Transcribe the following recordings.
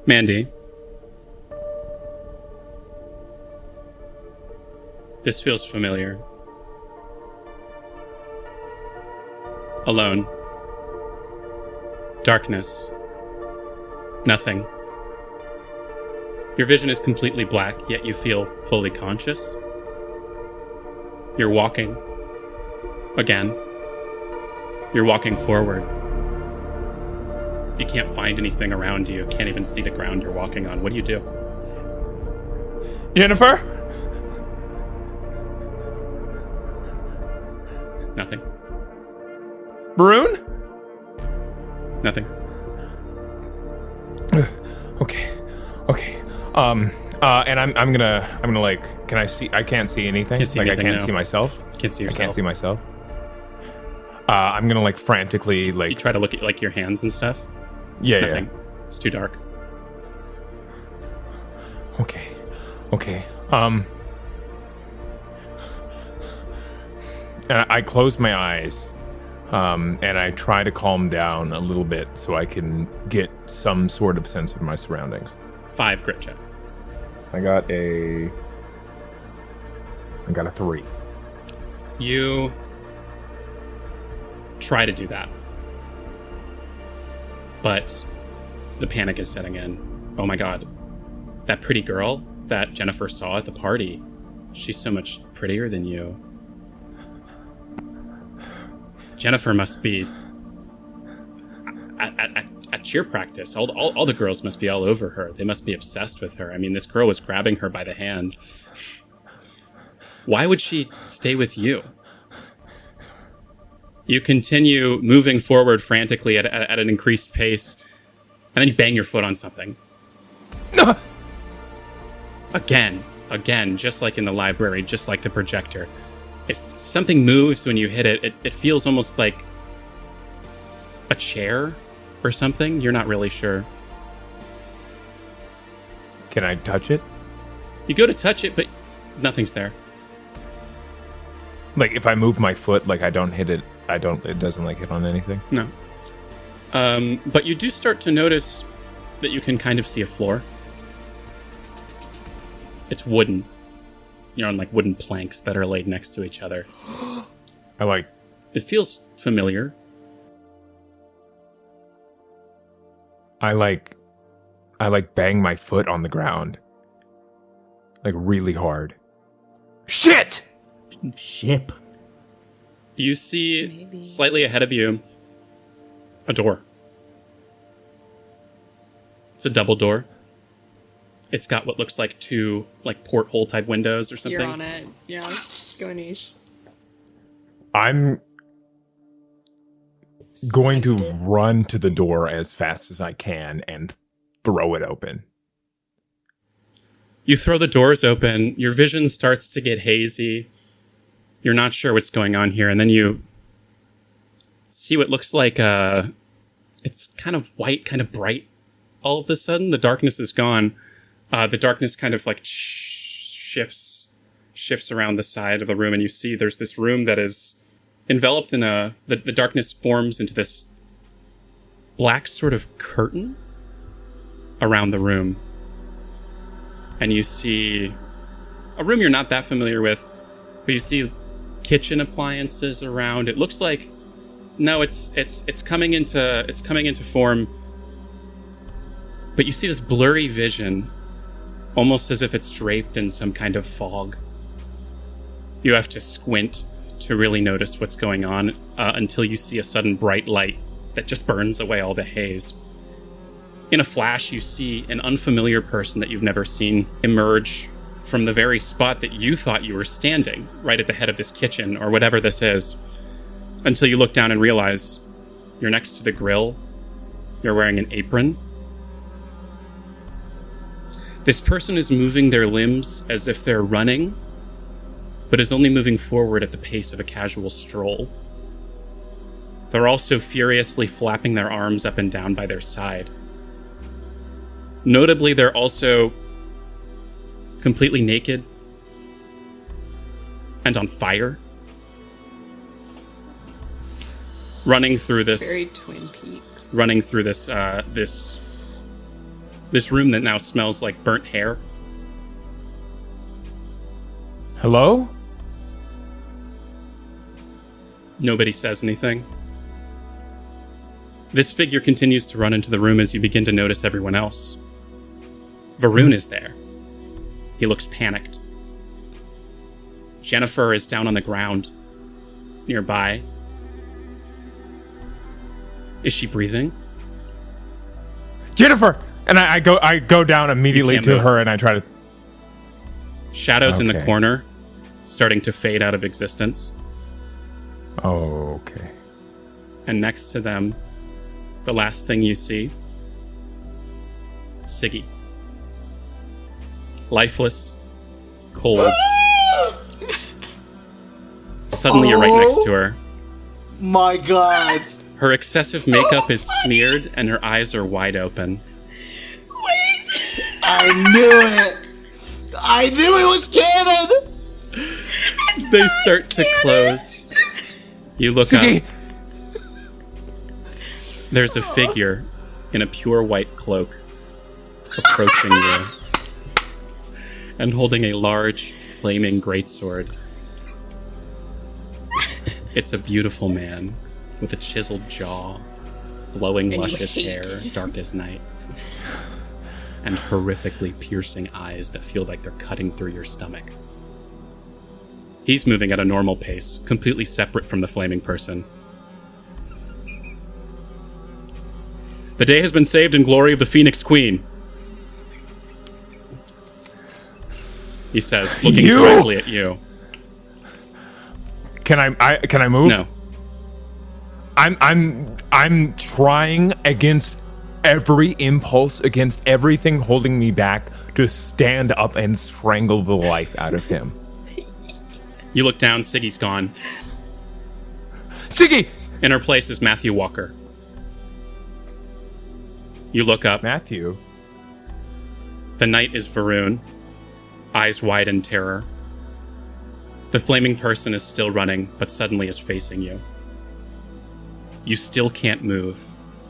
Mandy. This feels familiar. Alone. Darkness. Nothing. Your vision is completely black, yet you feel fully conscious. You're walking. Again. You're walking forward. You can't find anything around you. Can't even see the ground you're walking on. What do you do? Jennifer? Nothing. Maroon? Nothing. Okay. And I'm gonna like, can I see? I can't see anything. Can't see like anything, I can't no. see myself. Can't see yourself. I can't see myself. I'm gonna like frantically like. You try to look at like your hands and stuff. Yeah. Nothing. It's too dark. Okay. And I close my eyes, and I try to calm down a little bit so I can get some sort of sense of my surroundings. 5 grit check. I got a 3. You try to do that. But the panic is setting in. Oh my god. That pretty girl that Jennifer saw at the party, she's so much prettier than you. Jennifer must be at cheer practice. All the girls must be all over her. They must be obsessed with her. I mean, this girl was grabbing her by the hand. Why would she stay with you? You continue moving forward frantically at an increased pace, and then you bang your foot on something. Again, just like in the library, just like the projector. If something moves when you hit it, it feels almost like a chair or something. You're not really sure. Can I touch it? You go to touch it, but nothing's there. Like if I move my foot, like I don't hit it. It doesn't like hit on anything. No. But you do start to notice that you can kind of see a floor. It's wooden. You're on like wooden planks that are laid next to each other. It feels familiar. I bang my foot on the ground. Like really hard. Shit! Ship. You see slightly ahead of you a door. It's a double door. It's got what looks like 2 like porthole type windows or something. You're on it. Yeah, go niche. I'm going to run to the door as fast as I can and throw it open. You throw the doors open. Your vision starts to get hazy. You're not sure what's going on here. And then you see what looks like it's kind of white, kind of bright. All of a sudden, the darkness is gone. The darkness kind of like shifts around the side of the room, and you see there's this room that is enveloped in the darkness forms into this black sort of curtain around the room. And you see a room you're not that familiar with, but you see kitchen appliances around. It looks like it's coming into form, but you see this blurry vision, almost as if it's draped in some kind of fog. You have to squint to really notice what's going on until you see a sudden bright light that just burns away all the haze. In a flash, you see an unfamiliar person that you've never seen emerge from the very spot that you thought you were standing, right at the head of this kitchen, or whatever this is, until you look down and realize you're next to the grill. You're wearing an apron. This person is moving their limbs as if they're running, but is only moving forward at the pace of a casual stroll. They're also furiously flapping their arms up and down by their side. Notably, they're also completely naked and on fire, running through this. Very Twin Peaks. Running through this this This room that now smells like burnt hair. Hello? Nobody says anything. This figure continues to run into the room as you begin to notice everyone else. Varun is there. He looks panicked. Jennifer is down on the ground nearby. Is she breathing? Jennifer! And I go down immediately to her and I try to... Shadows in the corner, starting to fade out of existence. Oh, okay. And next to them, the last thing you see, Siggy. Lifeless, cold. Suddenly you're right next to her. My God. Her excessive makeup is smeared and her eyes are wide open. Wait. I knew it. I knew it was canon. They start to close. You look up. There's a figure in a pure white cloak approaching you and holding a large, flaming greatsword. It's a beautiful man with a chiseled jaw, flowing, luscious hair, dark as night, and horrifically piercing eyes that feel like they're cutting through your stomach. He's moving at a normal pace, completely separate from the flaming person. The day has been saved in glory of the Phoenix Queen, he says, looking directly at you. Can I move? No. I'm trying against every impulse, against everything holding me back, to stand up and strangle the life out of him. You look down, Siggy's gone. Siggy! In her place is Matthew Walker. You look up. Matthew? The knight is Varun, eyes wide in terror. The flaming person is still running, but suddenly is facing you. You still can't move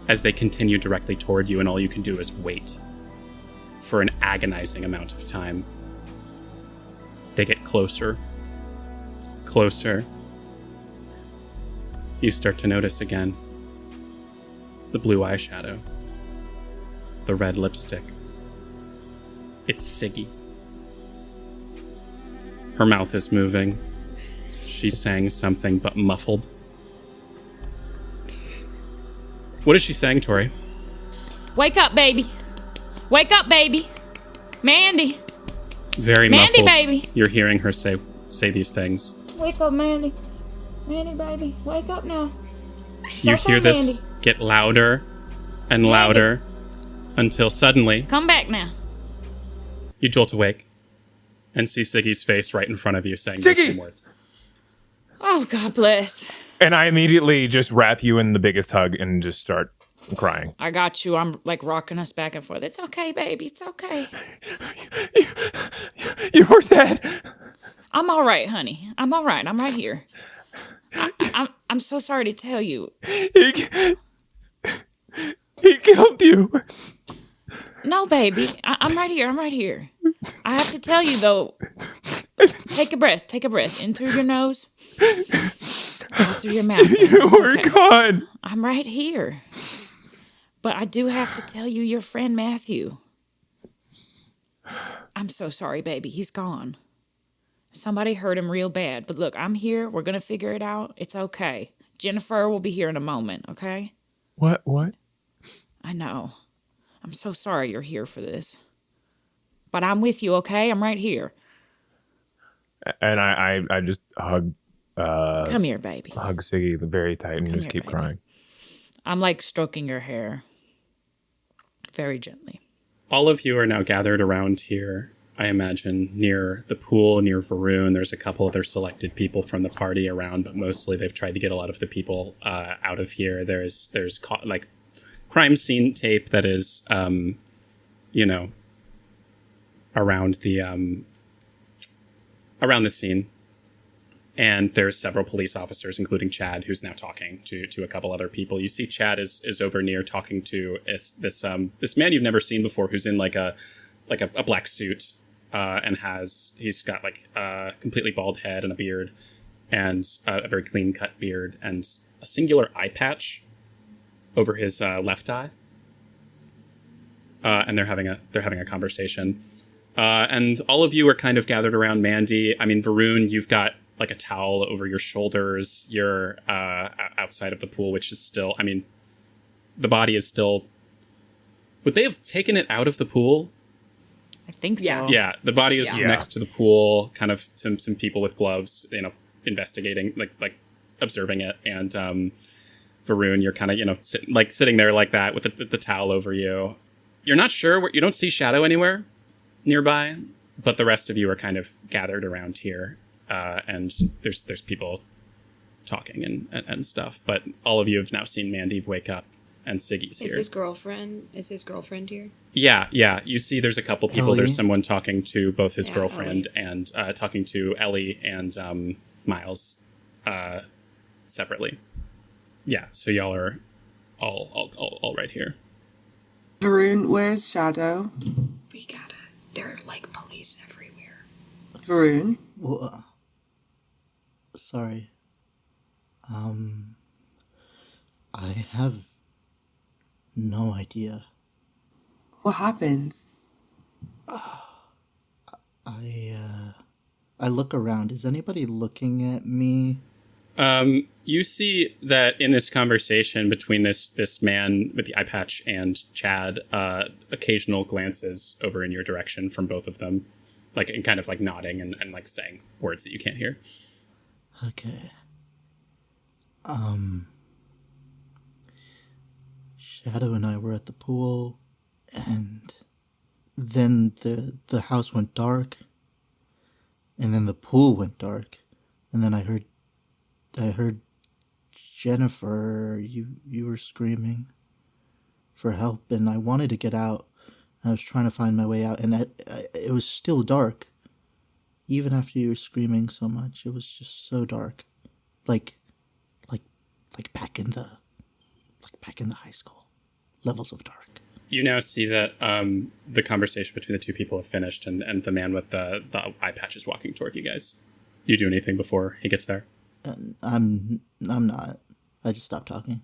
as they continue directly toward you, and all you can do is wait for an agonizing amount of time. They get closer, closer. You start to notice again the blue eyeshadow, the red lipstick. It's Siggy. Her mouth is moving. She's saying something, but muffled. What is she saying, Tori? Wake up, baby. Wake up, baby. Mandy. Very Mandy, muffled. baby. You're hearing her say these things. Wake up, Mandy. Mandy, baby. Wake up now. You hear this get louder and louder until suddenly Come back now. you jolt awake and see Siggy's face right in front of you saying those same words. Oh, God bless. And I immediately just wrap you in the biggest hug and just start crying. I got you. I'm like rocking us back and forth. It's okay, baby. It's okay. You were dead. I'm all right, honey. I'm all right. I'm right here. I'm so sorry to tell you. He killed you. No, baby. I'm right here. I'm right here. I have to tell you, though. Take a breath. Take a breath. In through your nose. Out through your mouth. You were gone. I'm right here. But I do have to tell you, your friend Matthew. I'm so sorry, baby. He's gone. Somebody hurt him real bad. But look, I'm here. We're going to figure it out. It's okay. Jennifer will be here in a moment, okay? What? I know. I'm so sorry you're here for this. But I'm with you, okay? I'm right here. And I just hug Come here, baby. hug Siggy very tight and Come just here, keep baby. crying. I'm like stroking your hair very gently. All of you are now gathered around here, I imagine, near the pool, near Varun. There's a couple other selected people from the party around, but mostly they've tried to get a lot of the people out of here. There's like crime scene tape that is, around the scene. And there's several police officers, including Chad, who's now talking to a couple other people. You see Chad is over near talking to this man you've never seen before, who's in like a black suit, and he's got like a completely bald head and a beard, and a very clean cut beard, and a singular eye patch over his left eye. And they're having a conversation. And all of you are kind of gathered around Mandy. I mean, Varun, you've got like a towel over your shoulders. You're outside of the pool, which is still, I mean, the body is still... Would they have taken it out of the pool? I think so. Yeah, the body is next to the pool, kind of some people with gloves, investigating, like observing it. And Varun, you're kind of, sitting there like that with the towel over you. You're not sure, you don't see Shadow anywhere nearby, but the rest of you are kind of gathered around here, and there's people talking and stuff. But all of you have now seen Mandy wake up, and Siggy's here. Is his girlfriend here? Yeah. You see, there's a couple people. Ellie? There's someone talking to both his girlfriend Ellie. and talking to Ellie and Miles separately. Yeah, so y'all are all right here. Varun, where's Shadow? There are like police everywhere. Varun? Well, sorry. I have no idea. What happened? I look around. Is anybody looking at me? You see that in this conversation between this man with the eye patch and Chad, occasional glances over in your direction from both of them, like, and kind of like nodding and like saying words that you can't hear. Okay. Shadow and I were at the pool, and then the house went dark, and then the pool went dark, and then I heard Jennifer, you were screaming for help, and I wanted to get out. I was trying to find my way out, and it was still dark. Even after you were screaming so much, it was just so dark, like back in the high school levels of dark. You now see that the conversation between the two people have finished, and the man with the eye patch is walking toward you guys. You do anything before he gets there? I'm not. I just stopped talking.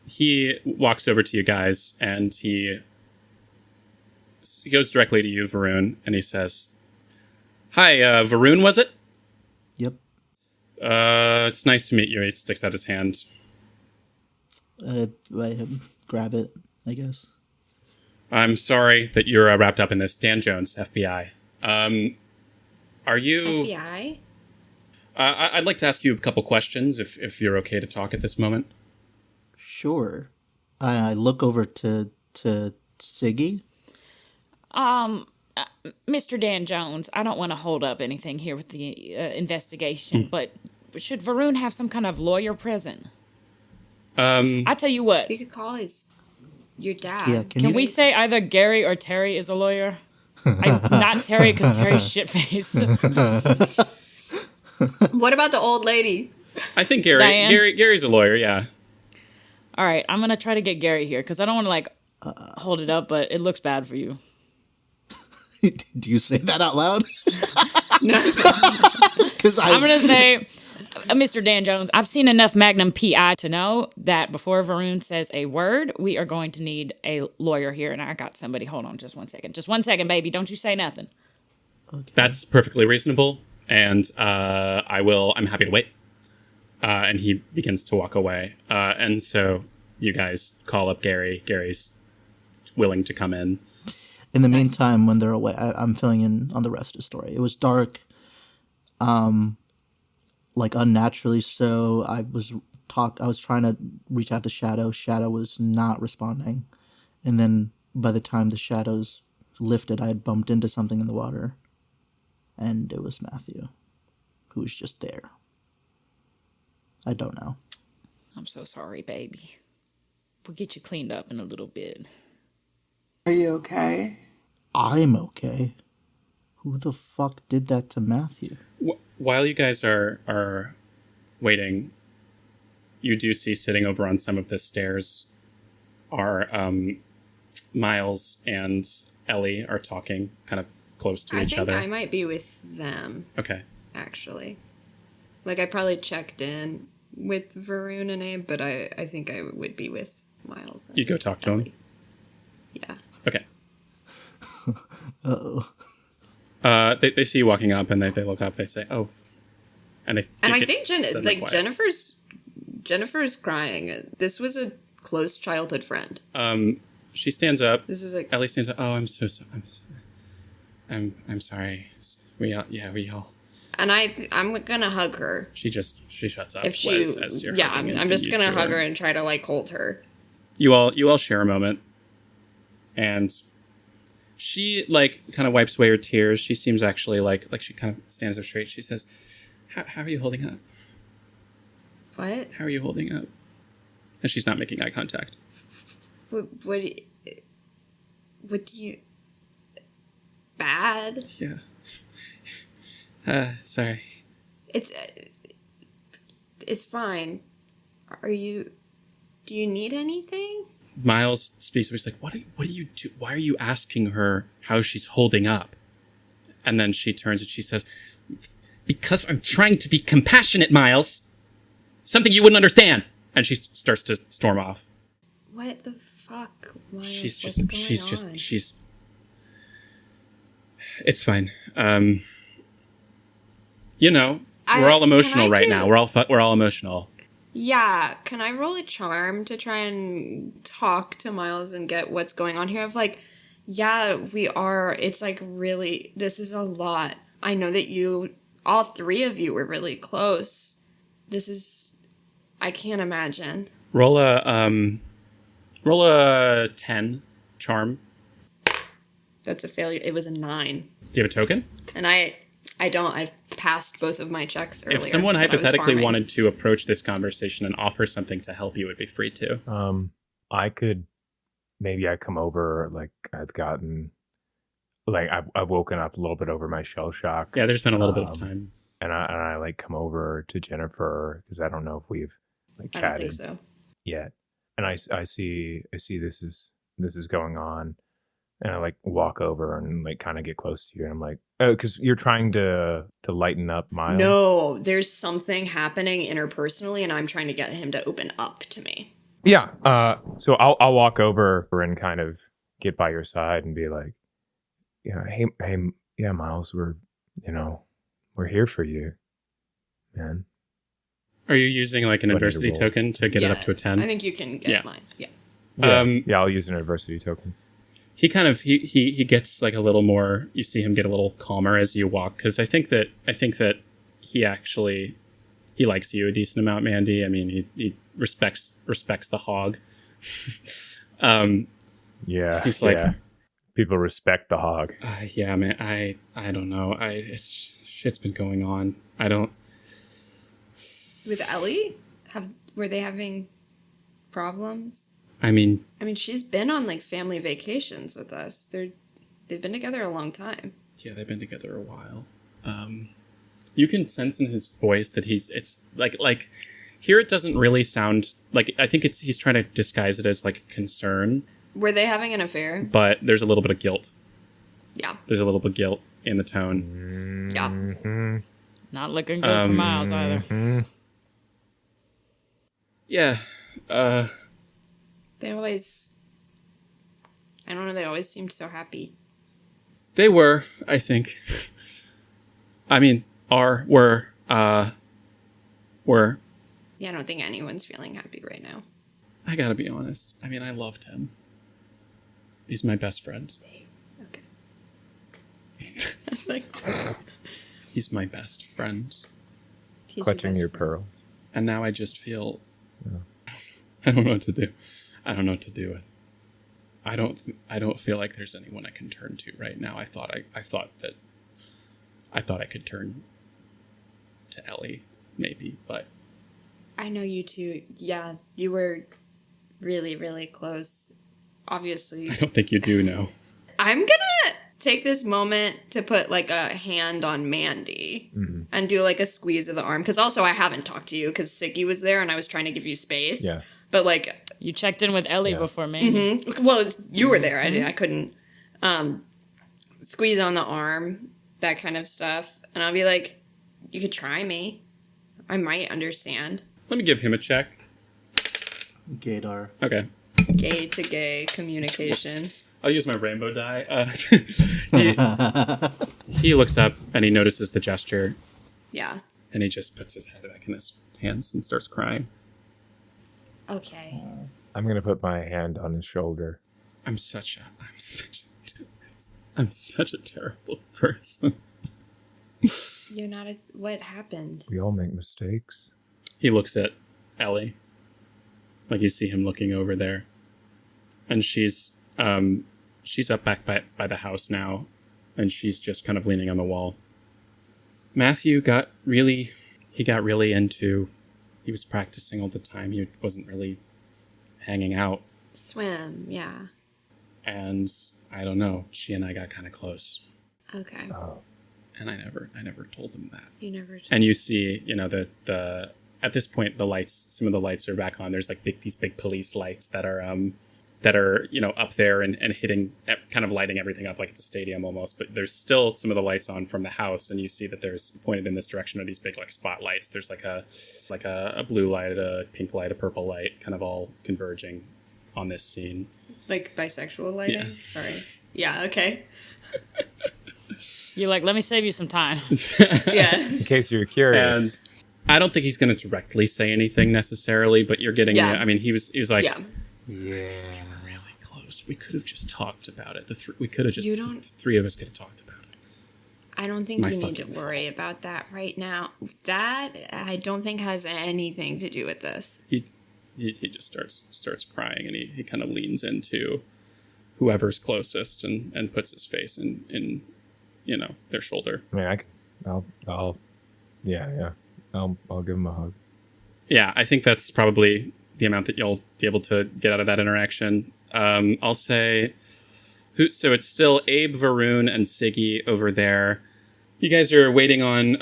He walks over to you guys, and he goes directly to you, Varun, and he says, "Hi, Varun, was it?" Yep. It's nice to meet you. He sticks out his hand. I grab it, I guess. I'm sorry that you're wrapped up in this. Dan Jones, FBI. Are you... FBI? I'd like to ask you a couple questions, if you're okay to talk at this moment. Sure. I look over to Siggy. Mr. Dan Jones, I don't want to hold up anything here with the investigation, but should Varun have some kind of lawyer present? I tell you what. You could call your dad. Yeah, Can we say either Gary or Terry is a lawyer? Not Terry, because Terry's shit-faced. What about the old lady? I think Diane? Gary's a lawyer, yeah. All right, I'm going to try to get Gary here, because I don't want to, hold it up, but it looks bad for you. Do you say that out loud? No. I'm going to say, Mr. Dan Jones, I've seen enough Magnum PI to know that before Varun says a word, we are going to need a lawyer here, and I got somebody. Hold on just 1 second. Just 1 second, baby. Don't you say nothing. Okay. That's perfectly reasonable, and I'm happy to wait. And he begins to walk away. And so you guys call up Gary. Gary's willing to come in. In the meantime, when they're away, I'm filling in on the rest of the story. It was dark, like unnaturally so. I was trying to reach out to Shadow. Shadow was not responding. And then by the time the shadows lifted, I had bumped into something in the water. And it was Matthew, who was just there. I don't know. I'm so sorry, baby. We'll get you cleaned up in a little bit. Are you okay? I'm okay. Who the fuck did that to Matthew? while you guys are waiting, you do see sitting over on some of the stairs are Miles and Ellie are talking kind of close to each other. I might be with them. Okay. Actually. Like, I probably checked in with Varun and Abe, but I think I would be with Miles. You go talk to him? Yeah. Okay. Uh-oh. They see you walking up, and they look up, they say, oh. And I think Jennifer's crying. This was a close childhood friend. She stands up. This is like... Ellie stands up. Oh, I'm so sorry. I'm sorry. We all... And I'm gonna hug her. She shuts up. If she, as you're hugging, I'm just gonna hug her. her and try to like hold her. You all share a moment, and she like kind of wipes away her tears. She seems actually like she kind of stands up straight. She says, "How are you holding up? What? How are you holding up?" And she's not making eye contact. What do you? Bad. Yeah. Sorry. It's fine. Do you need anything? Miles speaks. He's like, what do you do? Why are you asking her how she's holding up? And then she turns and she says, because I'm trying to be compassionate, Miles. Something you wouldn't understand. And she starts to storm off. What the fuck? Miles? She's on? It's fine. We're all emotional right now. We're all emotional. Yeah, can I roll a charm to try and talk to Miles and get what's going on here? Of like, yeah, we are. It's like really, this is a lot. I know that all three of you were really close. I can't imagine. Roll a 10 charm. That's a failure. It was a 9. Do you have a token? And I don't. I passed both of my checks earlier. If someone hypothetically wanted to approach this conversation and offer something to help you, would be free to. I could, maybe I come over, like I've woken up a little bit over my shell shock. Yeah, there's been a little bit of time. And I like come over to Jennifer because I don't know if we've like chatted I don't think so yet. And I see this is going on. And I like walk over and like kind of get close to you. And I'm like, oh, because you're trying to lighten up Miles. No, there's something happening interpersonally, and I'm trying to get him to open up to me. Yeah. So I'll walk over and kind of get by your side and be like, yeah, hey, yeah, Miles, we're here for you, man. Are you using like an adversity token to get it up to a 10? I think you can get mine. Yeah. Yeah, I'll use an adversity token. He kind of he gets like a little more. You see him get a little calmer as you walk, because I think that he likes you a decent amount, Mandy. I mean, he respects the hog. Yeah, he's like, people respect the hog. Yeah, man. I don't know. Shit's been going on. I don't. With Ellie, were they having problems? I mean, she's been on like family vacations with us. They've been together a long time. Yeah, they've been together a while. You can sense in his voice that it's like here it doesn't really sound like, I think he's trying to disguise it as like concern. Were they having an affair? But there's a little bit of guilt. Yeah. There's a little bit of guilt in the tone. Yeah. Mm-hmm. Not looking good for Miles either. Mm-hmm. Yeah. They always seemed so happy. They were, I think. I mean, were. Yeah, I don't think anyone's feeling happy right now. I gotta be honest. I mean, I loved him. He's my best friend. Okay. I was like... He's my best friend. Clutching your pearls. And now I just feel... Yeah. I don't know what to do. I don't know what to do with. I don't feel like there's anyone I can turn to right now. I thought I could turn to Ellie, maybe, but I know you two. Yeah, you were really, really close. Obviously, I don't think you do know. I'm gonna take this moment to put like a hand on Mandy and do like a squeeze of the arm. Because also I haven't talked to you because Siggy was there and I was trying to give you space. Yeah. But like... You checked in with Ellie before Mandy. Well, you were there. I couldn't squeeze on the arm, that kind of stuff. And I'll be like, you could try me. I might understand. Let me give him a check. Gaydar. Okay. Gay to gay communication. I'll use my rainbow die. He looks up and he notices the gesture. Yeah. And he just puts his head back in his hands and starts crying. Okay. I'm going to put my hand on his shoulder. I'm such a terrible person. You're not a... What happened? We all make mistakes. He looks at Ellie. Like you see him looking over there. And she's up back by the house now. And she's just kind of leaning on the wall. Matthew got really into... He was practicing all the time. He wasn't really hanging out. Swim, yeah. And I don't know. She and I got kind of close. Okay. And I never told him that. You never told And you see, the at this point some of the lights are back on. There's like these big police lights that are up there and hitting, kind of lighting everything up like it's a stadium almost. But there's still some of the lights on from the house, and you see that there's pointed in this direction are these big like spotlights. There's like a blue light, a pink light, a purple light, kind of all converging on this scene. Like bisexual lighting? Yeah. Sorry. Yeah, okay. You're like, let me save you some time. Yeah. In case you're curious. And I don't think he's going to directly say anything necessarily, but you're getting. Yeah. I mean, he was like, Yeah. really close. We could have just talked about it. The three of us could have talked about it. I don't think my you need to fucking worry fault. about that right now. That I don't think has anything to do with this. He just starts crying, and he kind of leans into whoever's closest and puts his face in their shoulder. I mean, I'll give him a hug. Yeah, I think that's probably the amount that you'll be able to get out of that interaction. I'll say, so it's still Abe, Varun, and Siggy over there. You guys are waiting on.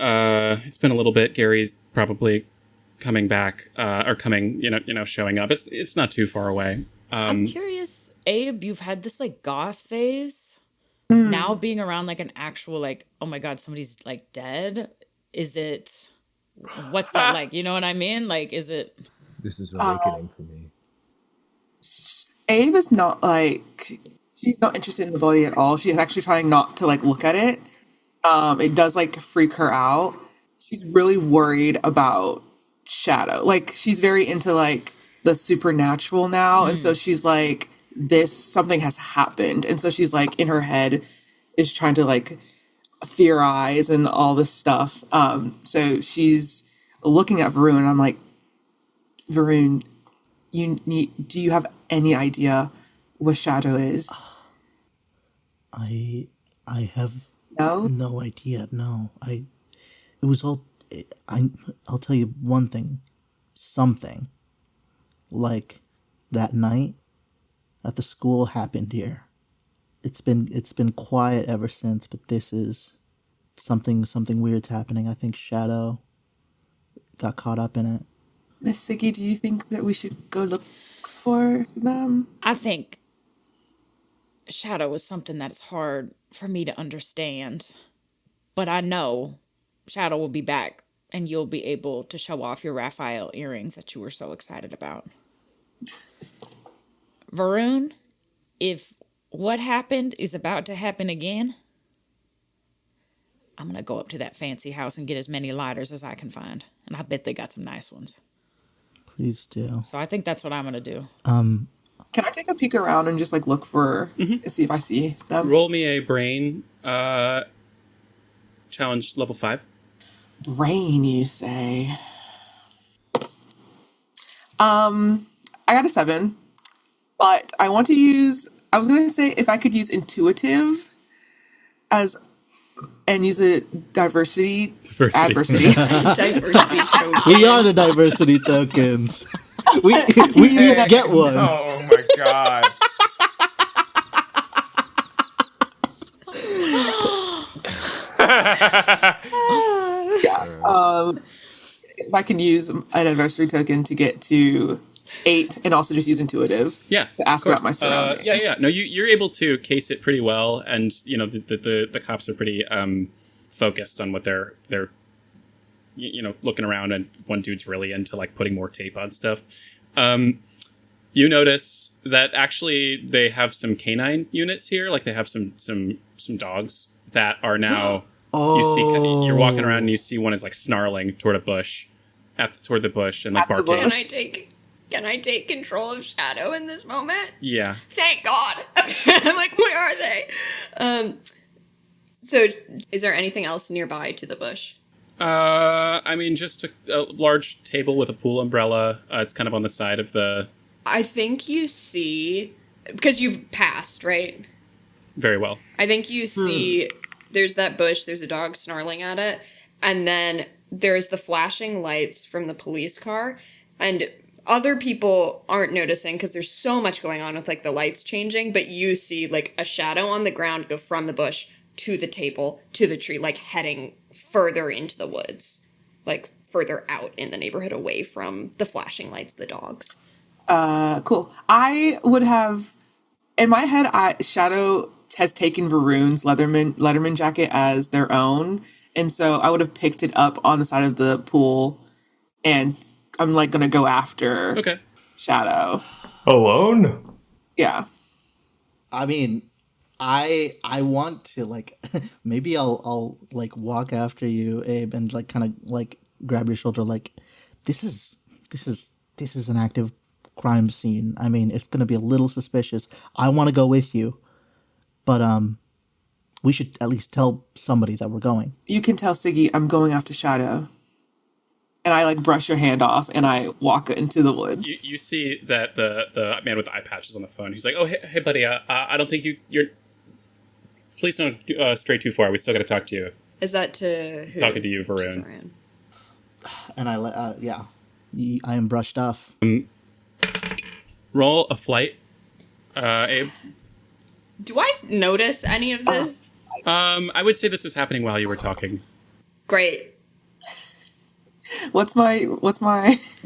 It's been a little bit. Gary's probably coming back or coming. Showing up. It's not too far away. I'm curious, Abe. You've had this like goth phase. Now being around like an actual like, oh my god, somebody's like dead. Is it? What's that like? You know what I mean? Like, is it? This is awakening for me. Abe is not she's not interested in the body at all. She's actually trying not to look at it. It does freak her out. She's really worried about Shadow. She's very into the supernatural now. And so she's something has happened. And so she's in her head is trying to theorize and all this stuff. So she's looking at Varun and I'm like, Varun, do you have any idea what Shadow is? I have No? no idea. No, it was all. I'll tell you one thing. Something like that night at the school happened here. It's been quiet ever since, but this is something weird's happening. I think Shadow got caught up in it. Miss Siggy, do you think that we should go look for them? I think Shadow is something that is hard for me to understand. But I know Shadow will be back and you'll be able to show off your Raphael earrings that you were so excited about. Varun, if what happened is about to happen again, I'm going to go up to that fancy house and get as many lighters as I can find. And I bet they got some nice ones. Please do. So I think that's what I'm going to do. Can I take a peek around and just look for, see if I see them? Roll me a brain challenge level 5. Brain, you say? I got a 7, but I want to use, I was going to say if I could use intuitive and use a adversity. Diversity token. We are the diversity tokens. We each get one. Oh my god. If I can use an adversary token to get to 8 and also just use intuitive. Yeah. To ask about my surroundings. Yeah. No, you're able to case it pretty well, and the cops are pretty focused on what they're looking around, and one dude's really into like putting more tape on stuff. You notice that actually they have some canine units here, like they have some dogs that are now. You see, you're walking around and you see one is like snarling toward a bush, toward the bush, and like barking. Can I take control of Shadow in this moment? Yeah. Thank God. Okay. I'm like, where are they? So, is there anything else nearby to the bush? I mean, just a large table with a pool umbrella. It's kind of on the side of the. I think you see, because you've passed, right? Very well. I think you see. There's that bush, there's a dog snarling at it, and then there's the flashing lights from the police car, and other people aren't noticing because there's so much going on with like the lights changing, but you see like a shadow on the ground go from the bush to the table, to the tree, like heading further into the woods, like further out in the neighborhood away from the flashing lights, the dogs. Cool. I would have, in my head, Shadow has taken Varun's Letterman jacket as their own, and so I would have picked it up on the side of the pool, and I'm like gonna go after Shadow alone. Yeah, I mean, I want to like maybe I'll like walk after you, Abe, and like kind of like grab your shoulder, like this is an active crime scene. I mean, it's gonna be a little suspicious. I want to go with you. But we should at least tell somebody that we're going. You can tell Siggy I'm going after Shadow. And I like brush your hand off and I walk into the woods. You see that the man with the eye patch is on the phone. He's like, "Oh, hey buddy, I don't think you're. Please don't stray too far. We still got to talk to you." Is that to who? Talking to you, Varun. And I am brushed off. Roll a flight, Abe. Do I notice any of this? I would say this was happening while you were talking. Great. What's my?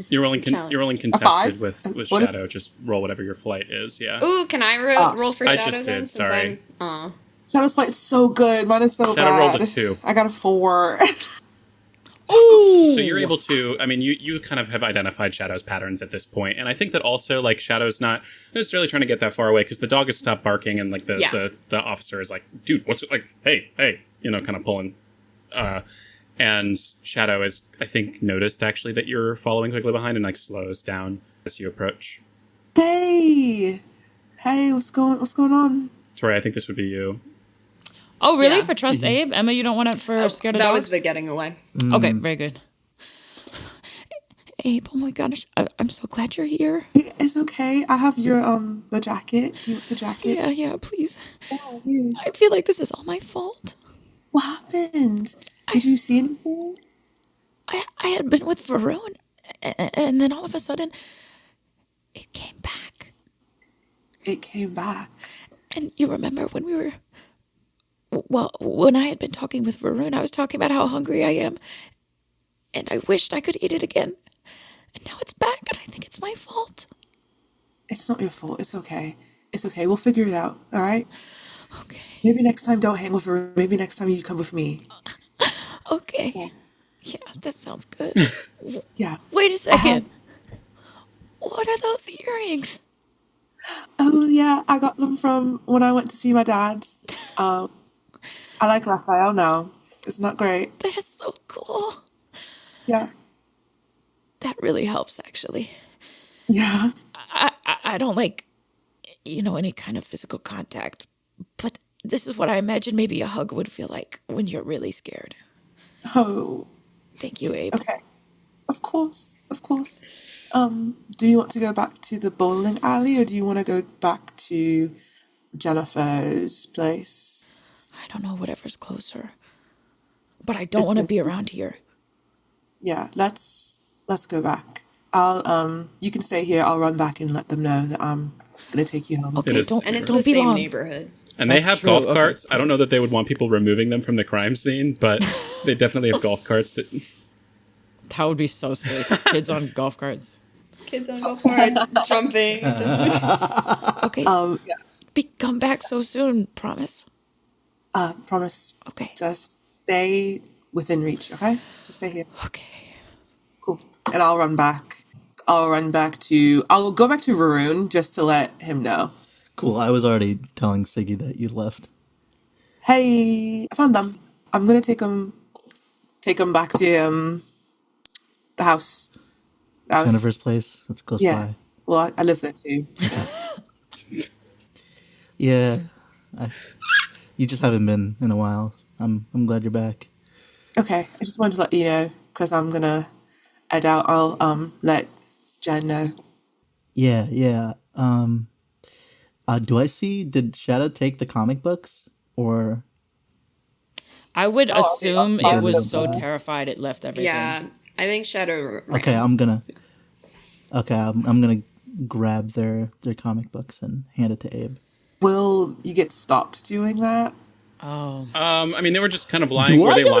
You're rolling contested with Shadow. Just roll whatever your flight is. Yeah. Ooh, can I roll for Shadow? I just did. Sorry. Shadow's flight's so good. Mine is so Shadow bad. rolled a 2. I got a 4. Ooh. So you're able to. I mean, you kind of have identified Shadow's patterns at this point, and I think that also like Shadow's not necessarily trying to get that far away because the dog has stopped barking, and like the officer is like, "Dude, what's like? Hey, kind of pulling." And Shadow is, I think, noticed actually that you're following quickly behind and like slows down as you approach. Hey, what's going on? Tori, I think this would be you. Oh, really? For Trust Abe? Emma, you don't want it for Scared of Dogs? That was the getting away. Okay, very good. Abe, oh my gosh, I'm so glad you're here. It's okay. I have your the jacket. Do you want the jacket? Yeah, please. I feel like this is all my fault. What happened? Did you see anything? I had been with Varun, and then all of a sudden, it came back. It came back. And you remember when we were... Well, when I had been talking with Varun, I was talking about how hungry I am. And I wished I could eat it again. And now it's back, and I think it's my fault. It's not your fault. It's okay. It's okay. We'll figure it out, all right? Okay. Maybe next time don't hang with Varun. Maybe next time you come with me. Okay. Yeah, that sounds good. Yeah. Wait a second. What are those earrings? Oh, yeah. I got them from when I went to see my dad. I like Raphael now. Isn't that great? That is so cool. Yeah. That really helps, actually. Yeah. I don't like, any kind of physical contact. But this is what I imagine maybe a hug would feel like when you're really scared. Oh. Thank you, Abe. Okay. Of course. Do you want to go back to the bowling alley or do you want to go back to Jennifer's place? I don't know, whatever's closer. But I don't want to be around here. Yeah, let's go back. You can stay here. I'll run back and let them know that I'm going to take you home. Okay, it's don't the be same long. neighborhood. And they That's have true. golf Okay. carts. I don't know that they would want people removing them from the crime scene, but they definitely have golf carts that... That would be so sick. Kids on golf carts. Kids on golf carts jumping. Okay. Yeah. Come back so soon. Promise. Promise. Okay. Just stay within reach, okay? Just stay here. Okay. Cool. And I'll go back to Varun just to let him know. Cool. I was already telling Siggy that you left. Hey, I found them. I'm gonna take them back to the house. Jennifer's place. That's close Yeah. by. Well, I live there too. Yeah. You just haven't been in a while. I'm glad you're back. Okay, I just wanted to let you know because I'm gonna head out. I'll let Jen know. Yeah. Did Shadow take the comic books? Or I would assume I'll it was find so them. terrified it left everything. Yeah, I think Shadow ran. okay, I'm gonna grab their comic books and hand it to Abe. Will you get stopped doing that? Oh, I mean, they were just kind of lying. Do Were I they get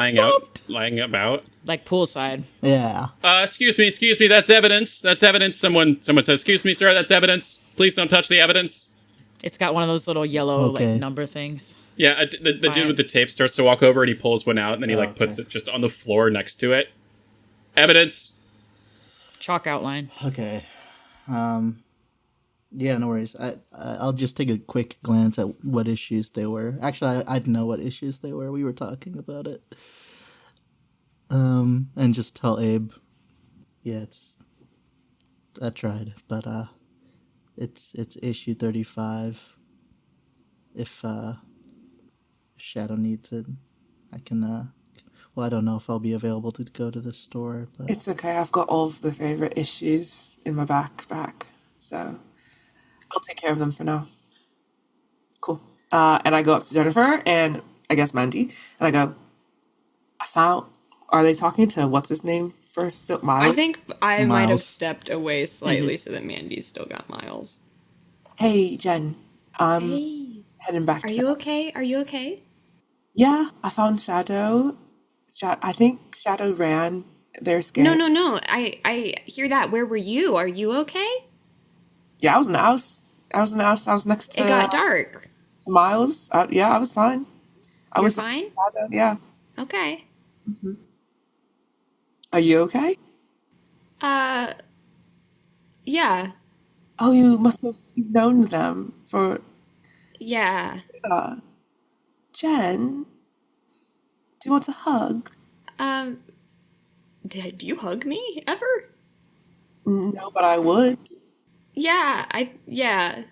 lying about? like poolside. Yeah. Excuse me, that's evidence. That's evidence. Someone says, excuse me, sir, that's evidence. Please don't touch the evidence. It's got one of those little yellow Okay. like number things. Yeah, the dude with the tape starts to walk over and he pulls one out and then he puts it just on the floor next to it. Evidence. Chalk outline. Okay. Yeah, no worries. I'll just take a quick glance at what issues they were. Actually, I'd know what issues they were. We were talking about it. And just tell Abe. Yeah, I tried, but it's issue 35. If Shadow needs it, I can. Well, I don't know if I'll be available to go to the store, but It's okay. I've got all of the favorite issues in my backpack, so I'll take care of them for now. Cool. And I go up to Jennifer and I guess Mandy, and I go, I found. Are they talking to what's his name first? Miles? I think I might have Miles. stepped away slightly so that Mandy's still got Miles. Hey, Jen. Hey, Heading back are to. you okay? Are you okay? Yeah, I found Shadow. I think Shadow ran. They're scared. No. I hear that. Where were you? Are you okay? Yeah, I was in the house. I was next to It got dark. Miles. Yeah, I was fine. I You're was fine? Shadow. Yeah. Okay. Are you okay? Yeah. Oh, you must have known them for. Yeah. Jen, do you want a hug? Do you hug me ever? No, but I would. Yeah, yeah.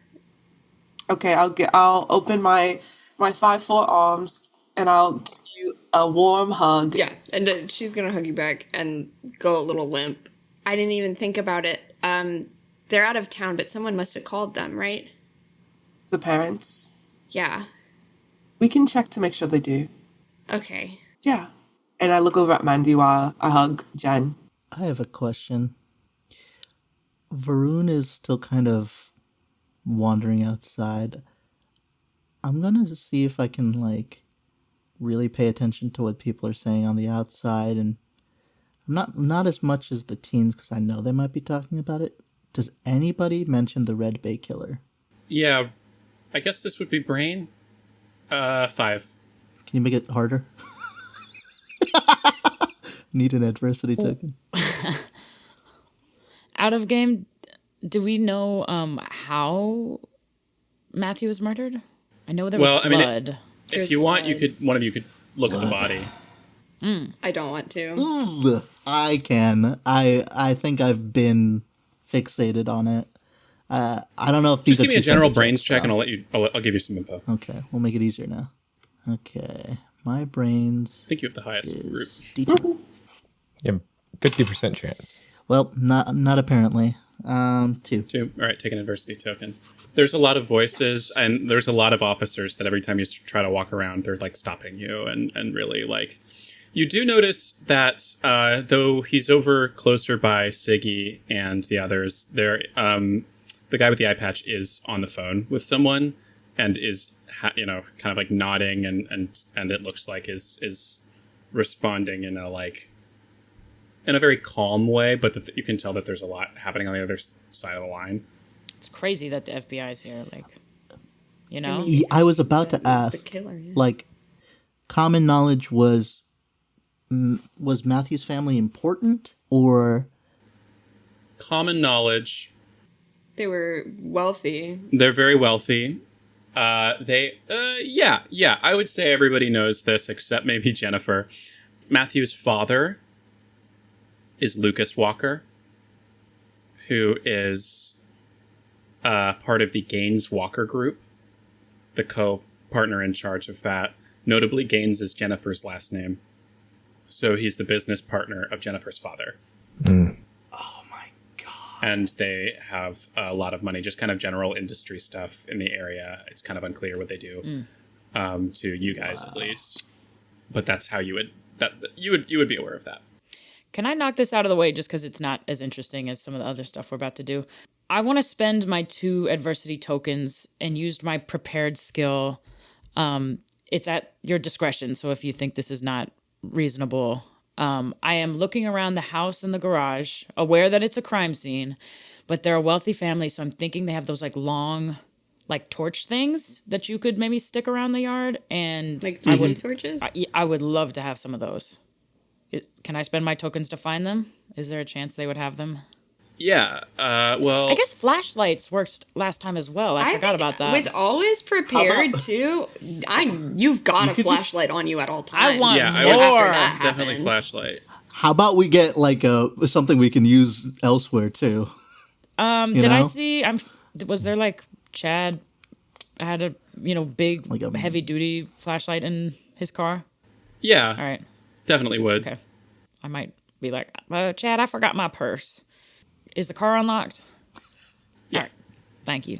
Okay, I'll open my 5'4" arms and I'll give you a warm hug. Yeah, and she's gonna hug you back and go a little limp. I didn't even think about it. They're out of town, but someone must have called them, right? The parents. Yeah. We can check to make sure they do. Okay. Yeah. And I look over at Mandy while I hug Jen. I have a question. Varun is still kind of wandering outside. I'm gonna see if I can really pay attention to what people are saying on the outside, and not as much as the teens because I know they might be talking about it. Does anybody mention the Red Bay Killer? Yeah, I guess this would be Brain. 5. Can you make it harder? Need an adversity token. Out of game, do we know how Matthew was murdered? I know there was blood. I mean, if you want, one of you could look at the body. I don't want to. Ooh, I can. I think I've been fixated on it. I don't know if these Just are give me a two general separate brains checks, check, and though. I'll give you some info. Okay, we'll make it easier now. Okay, my brains I think you have the highest group. is D2. Yeah, 50% chance. Well, not apparently. 2. 2. All right, take an adversity token. There's a lot of voices, and there's a lot of officers that every time you try to walk around, they're stopping you and really You do notice that though he's over closer by Siggy and the others, the guy with the eye patch is on the phone with someone and is kind of like nodding and it looks like is responding in a very calm way, but you can tell that there's a lot happening on the other side of the line. It's crazy that the FBI is here. I was about to ask, the killer, yeah. like, common knowledge was Matthew's family important, or common knowledge? They were wealthy. They're very wealthy. Yeah. I would say everybody knows this except maybe Jennifer. Matthew's father is Lucas Walker, who is part of the Gaines Walker Group, the co-partner in charge of that. Notably, Gaines is Jennifer's last name. So he's the business partner of Jennifer's father. Mm. oh my god, And they have a lot of money, just kind of general industry stuff in the area. It's kind of unclear what they do, to you guys at least. But that's how you would be aware of that. Can I knock this out of the way just because it's not as interesting as some of the other stuff we're about to do? I want to spend my 2 adversity tokens and use my prepared skill. It's at your discretion, so if you think this is not reasonable. I am looking around the house and the garage, aware that it's a crime scene, but they're a wealthy family, so I'm thinking they have those like long, like torch things that you could maybe stick around the yard. And Like tiki torches? I would love to have some of those. Can I spend my tokens to find them? Is there a chance they would have them? Yeah. Well, I guess flashlights worked last time as well. I forgot think about that. With always prepared too, you've got a flashlight on you at all times. I want I more. would After that definitely happened. flashlight. how about we get like something we can use elsewhere too? Did I know? see? Was there like Chad had a big Like a- heavy duty flashlight in his car? Yeah, All right, definitely would. okay. I might be like, Chad, I forgot my purse. Is the car unlocked? Yeah. All right, thank you.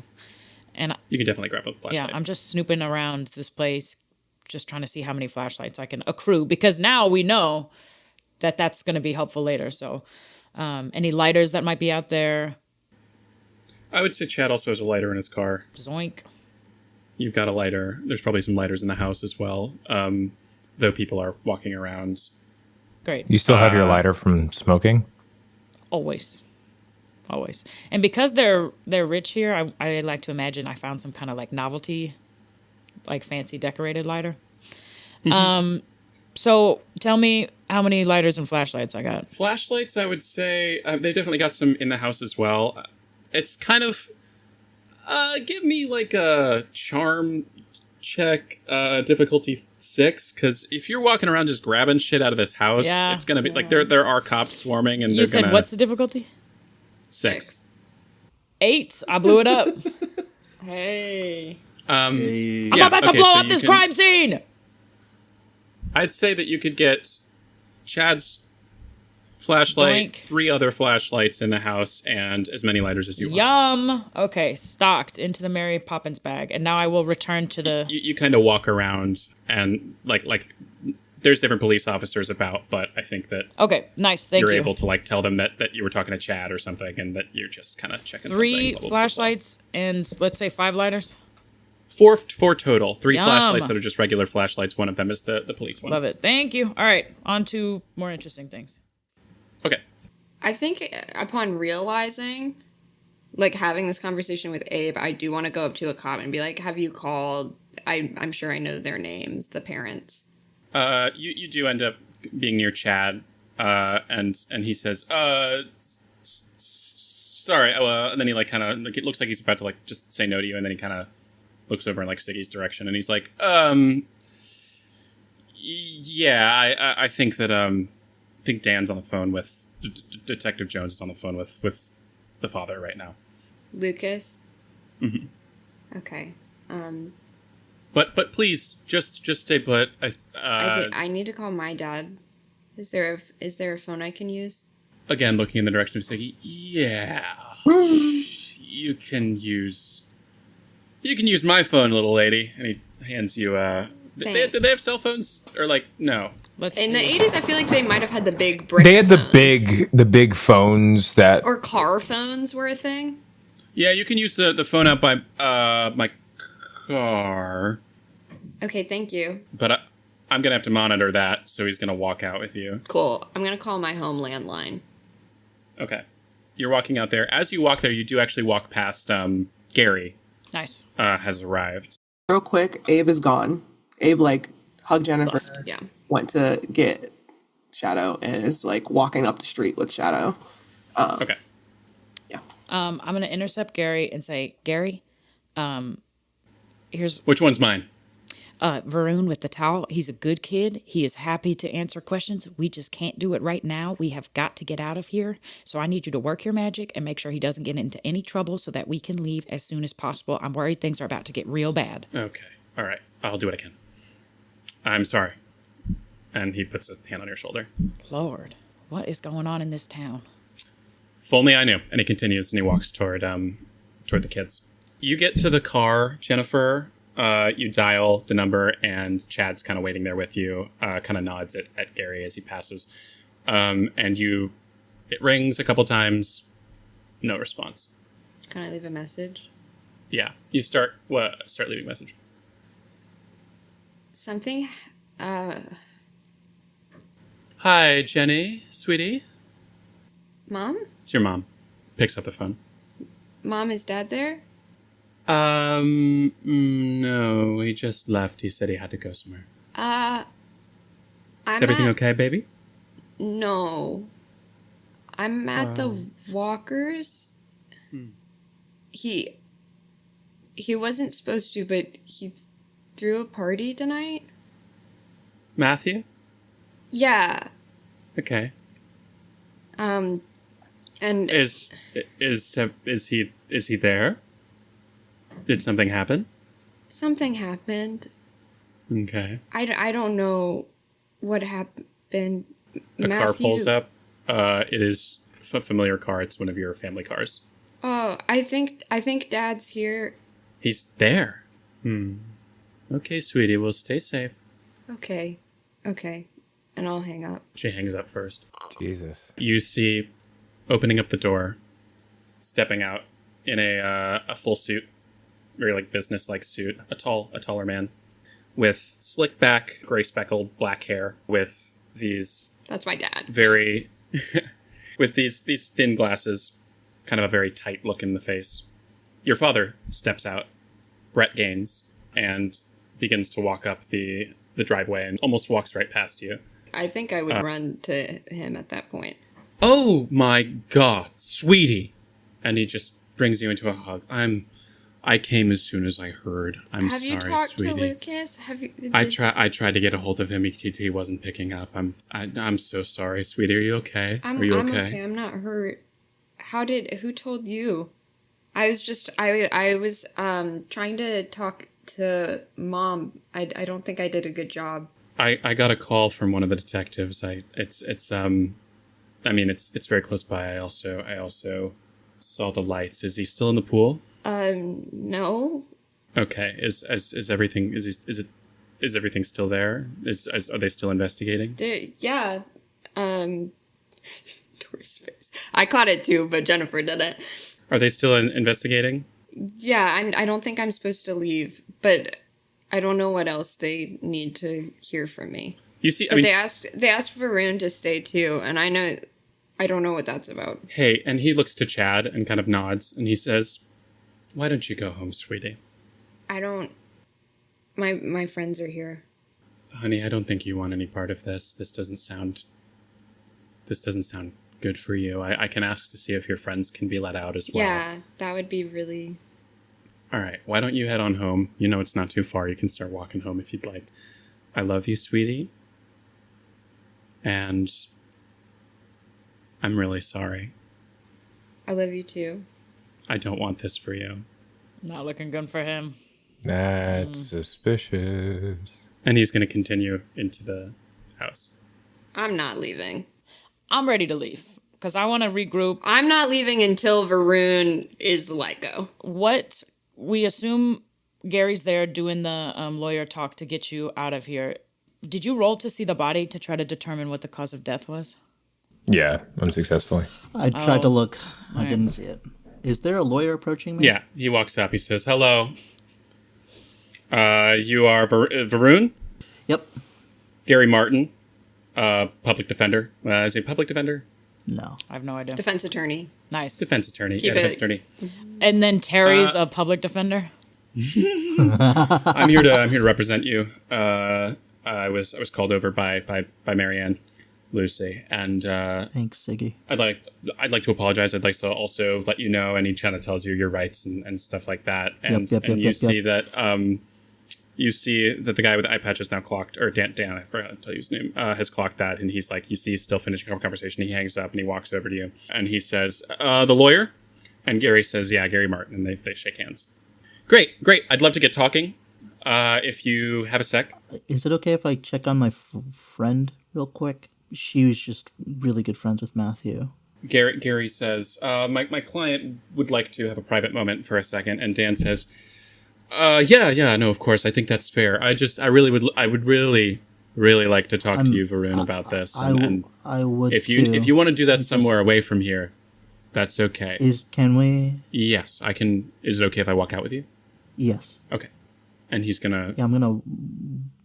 And You can definitely grab a flashlight. yeah, I'm just snooping around this place, just trying to see how many flashlights I can accrue, because now we know that that's going to be helpful later. So, any lighters that might be out there? I would say Chad also has a lighter in his car. Zoink. You've got a lighter. There's probably some lighters in the house as well, though people are walking around. Great. You still have your lighter from smoking? Always. And because they're rich here, I like to imagine I found some kind of like novelty, like fancy decorated lighter. So tell me how many lighters and flashlights I got. Flashlights, I would say, they've definitely got some in the house as well. It's kind of, give me like a charm check, difficulty 6, because if you're walking around just grabbing shit out of this house, Yeah. it's gonna be like there are cops swarming, and You they're said gonna what's the difficulty? 6. 8. I blew it up. Hey. I'm Yeah, about to okay, blow so up you this can- crime scene. I'd say that you could get Chad's flashlight, Doink. 3 other flashlights in the house, and as many lighters as you want. Yum. Okay, stocked into the Mary Poppins bag, and now I will return to the. You kind of walk around, and like there's different police officers about, but I think that Okay, nice. Thank you're you. able to like tell them that you were talking to Chad or something, and that you're just kind of checking 3 something, blah, blah, blah, blah. flashlights and let's say 5 lighters. 4 total. 3 Yum. flashlights that are just regular flashlights. One of them is the police one. Love it. Thank you. All right, on to more interesting things. Okay. I think upon realizing, like having this conversation with Abe, I do want to go up to a cop and be like, have you called? I'm sure I know their names, the parents. You do end up being near Chad, and he says, sorry. And then he like kind of like it looks like he's about to like just say no to you, and then he kind of looks over in like Siggy's direction, and he's like, yeah, I think that I think Dan's on the phone with Detective Jones is on the phone with the father right now. Lucas. Mhm. Okay. But please just stay put. I need to call my dad. Is there a phone I can use? Again, looking in the direction of Siggy. Yeah, you can use my phone, little lady. And he hands you. Did they have cell phones or like no? Let's In the see. 80s, I feel like they might have had the big brick They had the phones. big phones that Or car phones were a thing. Yeah, you can use the phone out by my car. Okay, thank you. But I'm going to have to monitor that, so he's going to walk out with you. Cool. I'm going to call my home landline. Okay. You're walking out there. As you walk there, you do actually walk past Gary. Nice. Has arrived. Real quick, Abe is gone. Abe, like, hugged Jennifer, Yeah. went to get Shadow, and is, like, walking up the street with Shadow. Okay. Yeah. I'm gonna intercept Gary and say, Gary, here's Which one's mine? Varun with the towel. He's a good kid. He is happy to answer questions. We just can't do it right now. We have got to get out of here. So I need you to work your magic and make sure he doesn't get into any trouble so that we can leave as soon as possible. I'm worried things are about to get real bad. Okay. All right. I'll do what I can. I'm sorry. And he puts a hand on your shoulder. Lord, what is going on in this town? If only I knew. And he continues and he walks toward the kids. You get to the car, Jennifer. You dial the number, and Chad's kind of waiting there with you. Kind of nods at Gary as he passes. And it rings a couple times. No response. Can I leave a message? Yeah. You start leaving a message. Something, Hi, Jenny, sweetie. Mom? It's your mom. Picks up the phone. Mom, is Dad there? No, he just left. He said he had to go somewhere. Is everything okay, baby? No. I'm at the Walkers. He wasn't supposed to, but he threw a party tonight. Matthew? Yeah. Okay. And Is he there? Did something happen? something happened. Okay. I don't know what happened. A car pulls up. It is a familiar car. It's one of your family cars. Oh, I think Dad's here. He's there. Okay, sweetie, we'll stay safe. Okay. And I'll hang up. She hangs up first. Jesus. You see, opening up the door, stepping out in a full suit, very like business-like suit, a taller man, with slick back, gray speckled black hair, with these That's my dad. very, with these thin glasses, kind of a very tight look in the face. Your father steps out, Brett Gaines, and begins to walk up the driveway and almost walks right past you. I think I would run to him at that point. Oh my God, sweetie! And he just brings you into a hug. I came as soon as I heard. Have sorry, you talked sweetie. to Lucas? I tried to get a hold of him. He wasn't picking up. I'm so sorry, sweetie. Are you okay? Are you I'm okay? okay. I'm not hurt. Who told you? I was trying to talk to Mom. I don't think I did a good job. I got a call from one of the detectives. It's very close by. I also saw the lights. Is he still in the pool? No. Okay. Is everything is everything still there? Are they still investigating? Yeah. Dory's face. I caught it too, but Jennifer did it. Are they still investigating? Yeah, I don't think I'm supposed to leave, but I don't know what else they need to hear from me. You see, But they asked Varun to stay too, and I don't know what that's about. Hey, and he looks to Chad and kind of nods, and he says, "Why don't you go home, sweetie?" I don't. My friends are here. Honey, I don't think you want any part of this. This doesn't sound good for you. I can ask to see if your friends can be let out as well. Yeah, that would be really... All right, why don't you head on home? You know it's not too far. You can start walking home if you'd like. I love you, sweetie. And I'm really sorry. I love you too. I don't want this for you. Not looking good for him. That's suspicious. And he's going to continue into the house. I'm not leaving. I'm ready to leave because I want to regroup. I'm not leaving until Varun is let go. What we assume Gary's there doing the lawyer talk to get you out of here. Did you roll to see the body to try to determine what the cause of death was? Yeah, unsuccessfully. I tried to look. I didn't see it. Is there a lawyer approaching me? Yeah, he walks up. He says, "Hello." You are Varun? Yep. Gary Martin, public defender. Is he a public defender? No. I have no idea. Defense attorney. Nice. Defense attorney. Keep Defense it- attorney. And then Terry's a public defender. I'm here to represent you. I was called over by Marianne, Lucy, and Thanks, Siggy. I'd like to apologize. I'd like to also let you know, and he kind of tells you your rights and stuff like that. And you see that you see that the guy with the eye patch is now clocked, or Dan, I forgot to tell you his name, has clocked that, and he's like, you see, he's still finishing a conversation. He hangs up and he walks over to you, and he says, "The lawyer," and Gary says, "Yeah, Gary Martin," and they shake hands. Great. I'd love to get talking. If you have a sec. Is it okay if I check on my friend real quick? She was just really good friends with Matthew. Gary says, my client would like to have a private moment for a second. And Dan says, yeah, no, of course. I think that's fair. I would really like to talk to you, Varun, about this. I would if too. you want to do that somewhere away from here, that's okay. Can we? Yes, I can. Is it okay if I walk out with you? Yes. Okay. And he's gonna... Yeah, I'm gonna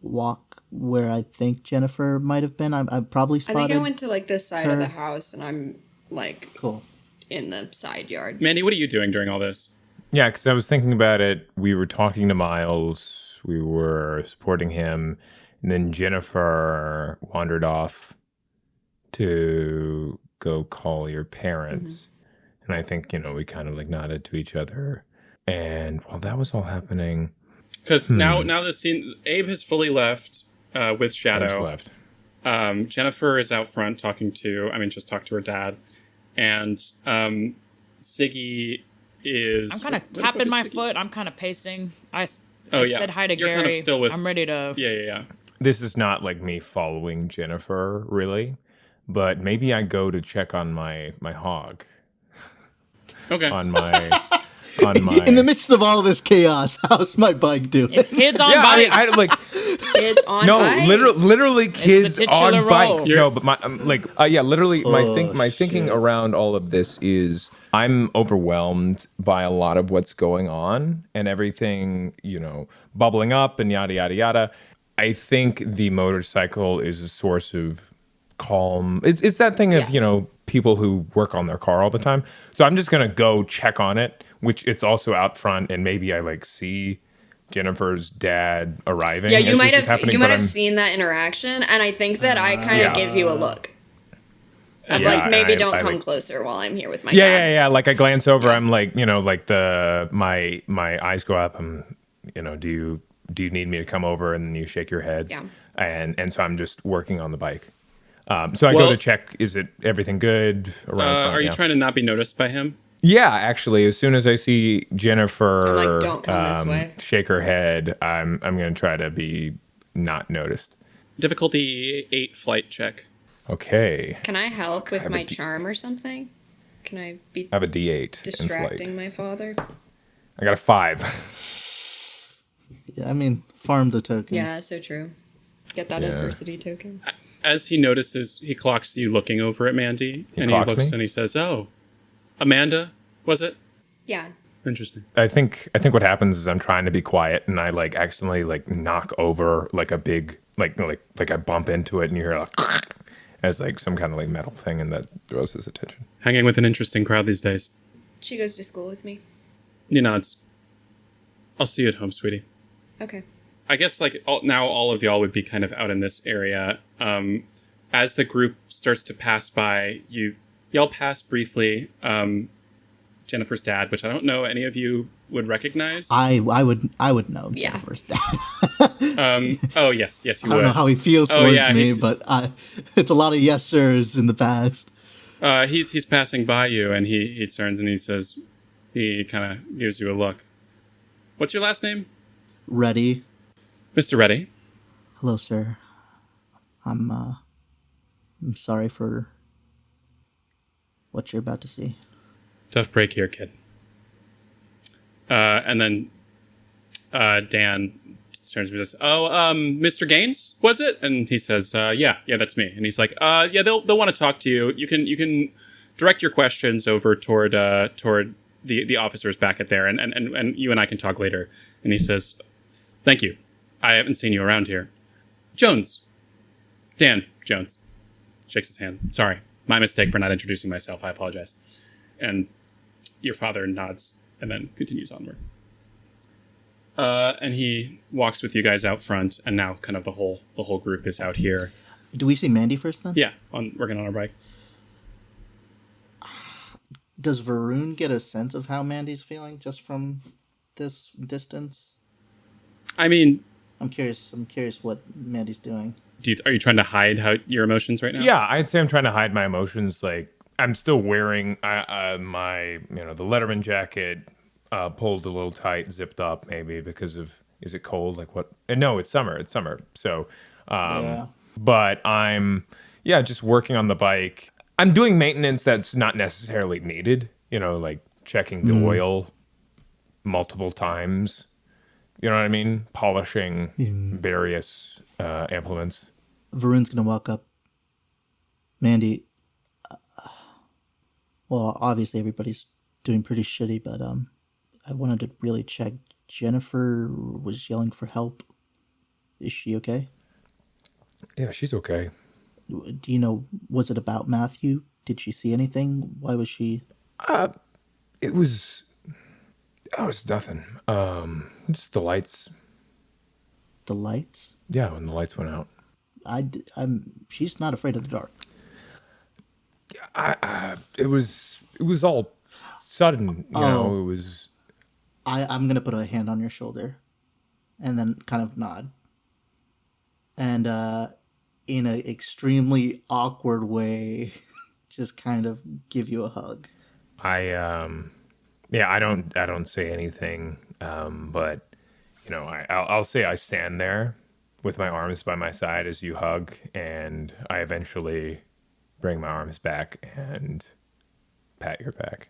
walk where I think Jennifer might have been. I probably spotted... I think I went to, like, this side of her. the house, and I'm, like, Cool. in the side yard. Mandy, what are you doing during all this? Yeah, because I was thinking about it. We were talking to Miles. We were supporting him. And then Jennifer wandered off to go call your parents. Mm-hmm. And I think, we kind of, like, nodded to each other. And while that was all happening... Because now the scene... Abe has fully left with Shadow. Left. Jennifer is out front talking to her dad. And Siggy is... I'm kind of tapping my foot. I'm kind of pacing. I yeah. said hi to You're Gary. kind of still with... I'm ready to... Yeah. This is not like me following Jennifer, really. But maybe I go to check on my hog. Okay. On my... In the midst of all this chaos, how's my bike doing? It's kids on yeah, bikes. I like... Kids on No, bikes? literally kids the titular on role. bikes. No, but literally my thinking around all of this is I'm overwhelmed by a lot of what's going on and everything, bubbling up and yada, yada, yada. I think the motorcycle is a source of calm. It's that thing of, people who work on their car all the time. So I'm just going to go check on it, which it's also out front, and maybe I see Jennifer's dad arriving. Yeah, you as might this is have happening, seen that interaction, and I think that I kind of give you a look. Of maybe don't come closer while I'm here with my dad. Yeah. Like I glance over, I'm like, my eyes go up. Do you need me to come over? And then you shake your head. Yeah. And so I'm just working on the bike. So I go to check, is it everything good around front? Are you trying to not be noticed by him? Yeah, actually, as soon as I see Jennifer I'm like, don't come this way. Shake her head, I'm going to try to be not noticed. Difficulty 8 flight check. Okay. Can I help with my charm or something? Can I be I have a D8 distracting in my father? I got a 5. Yeah, farm the tokens. Yeah, so true. Get that adversity token. As he notices, he clocks you looking over at Mandy, and he clocks looks me? and he says, "Oh, Amanda, was it?" Yeah. Interesting. I think what happens is I'm trying to be quiet and I accidentally knock over a big like I bump into it and you hear as some kind of metal thing, and that draws his attention. Hanging with an interesting crowd these days. She goes to school with me. He nods. I'll see you at home, sweetie. Okay. I guess now all of y'all would be kind of out in this area. As the group starts to pass by, y'all pass briefly Jennifer's dad, which I don't know any of you would recognize. I would know Yeah. Jennifer's dad. Oh yes, you I would. don't know how he feels towards me, he's- but it's a lot of yes sirs in the past. He's passing by you, and he turns and he says, he kind of gives you a look. What's your last name? Ready? Mr. Reddy. Hello, sir. I'm sorry for what you're about to see. Tough break here, kid. And then Dan turns to me and says, Mr. Gaines, was it? And he says, yeah, that's me. And he's like, yeah, they'll want to talk to you. You can direct your questions over toward the officers back at there, and you and I can talk later. And he says, Thank you. I haven't seen you around here. Jones. Dan Jones. Shakes his hand. Sorry. My mistake for not introducing myself. I apologize. And your father nods and then continues onward. And he walks with you guys out front, and now kind of the whole group is out here. Do we see Mandy first then? Yeah, working on our bike. Does Varun get a sense of how Mandy's feeling just from this distance? I mean, I'm curious what Mandy's doing. Are you trying to hide your emotions right now? Yeah, I'd say I'm trying to hide my emotions. Like, I'm still wearing my, the Letterman jacket, pulled a little tight, zipped up maybe because of, is it cold? Like what? No, it's summer. So, Yeah. But I'm, just working on the bike. I'm doing maintenance that's not necessarily needed, like checking the oil multiple times. You know what I mean? Polishing various implements. Varun's gonna walk up. Mandy, well, obviously everybody's doing pretty shitty, but I wanted to really check. Jennifer was yelling for help. Is she okay? Yeah, she's okay. Do you know, was it about Matthew? Did she see anything? Why was she... It was nothing. Just the lights. The lights? Yeah, when the lights went out. She's not afraid of the dark. It was all sudden, you know, it was... I'm going to put a hand on your shoulder and then kind of nod. And in an extremely awkward way, just kind of give you a hug. I don't say anything, but I'll say I stand there with my arms by my side as you hug, and I eventually bring my arms back and pat your back.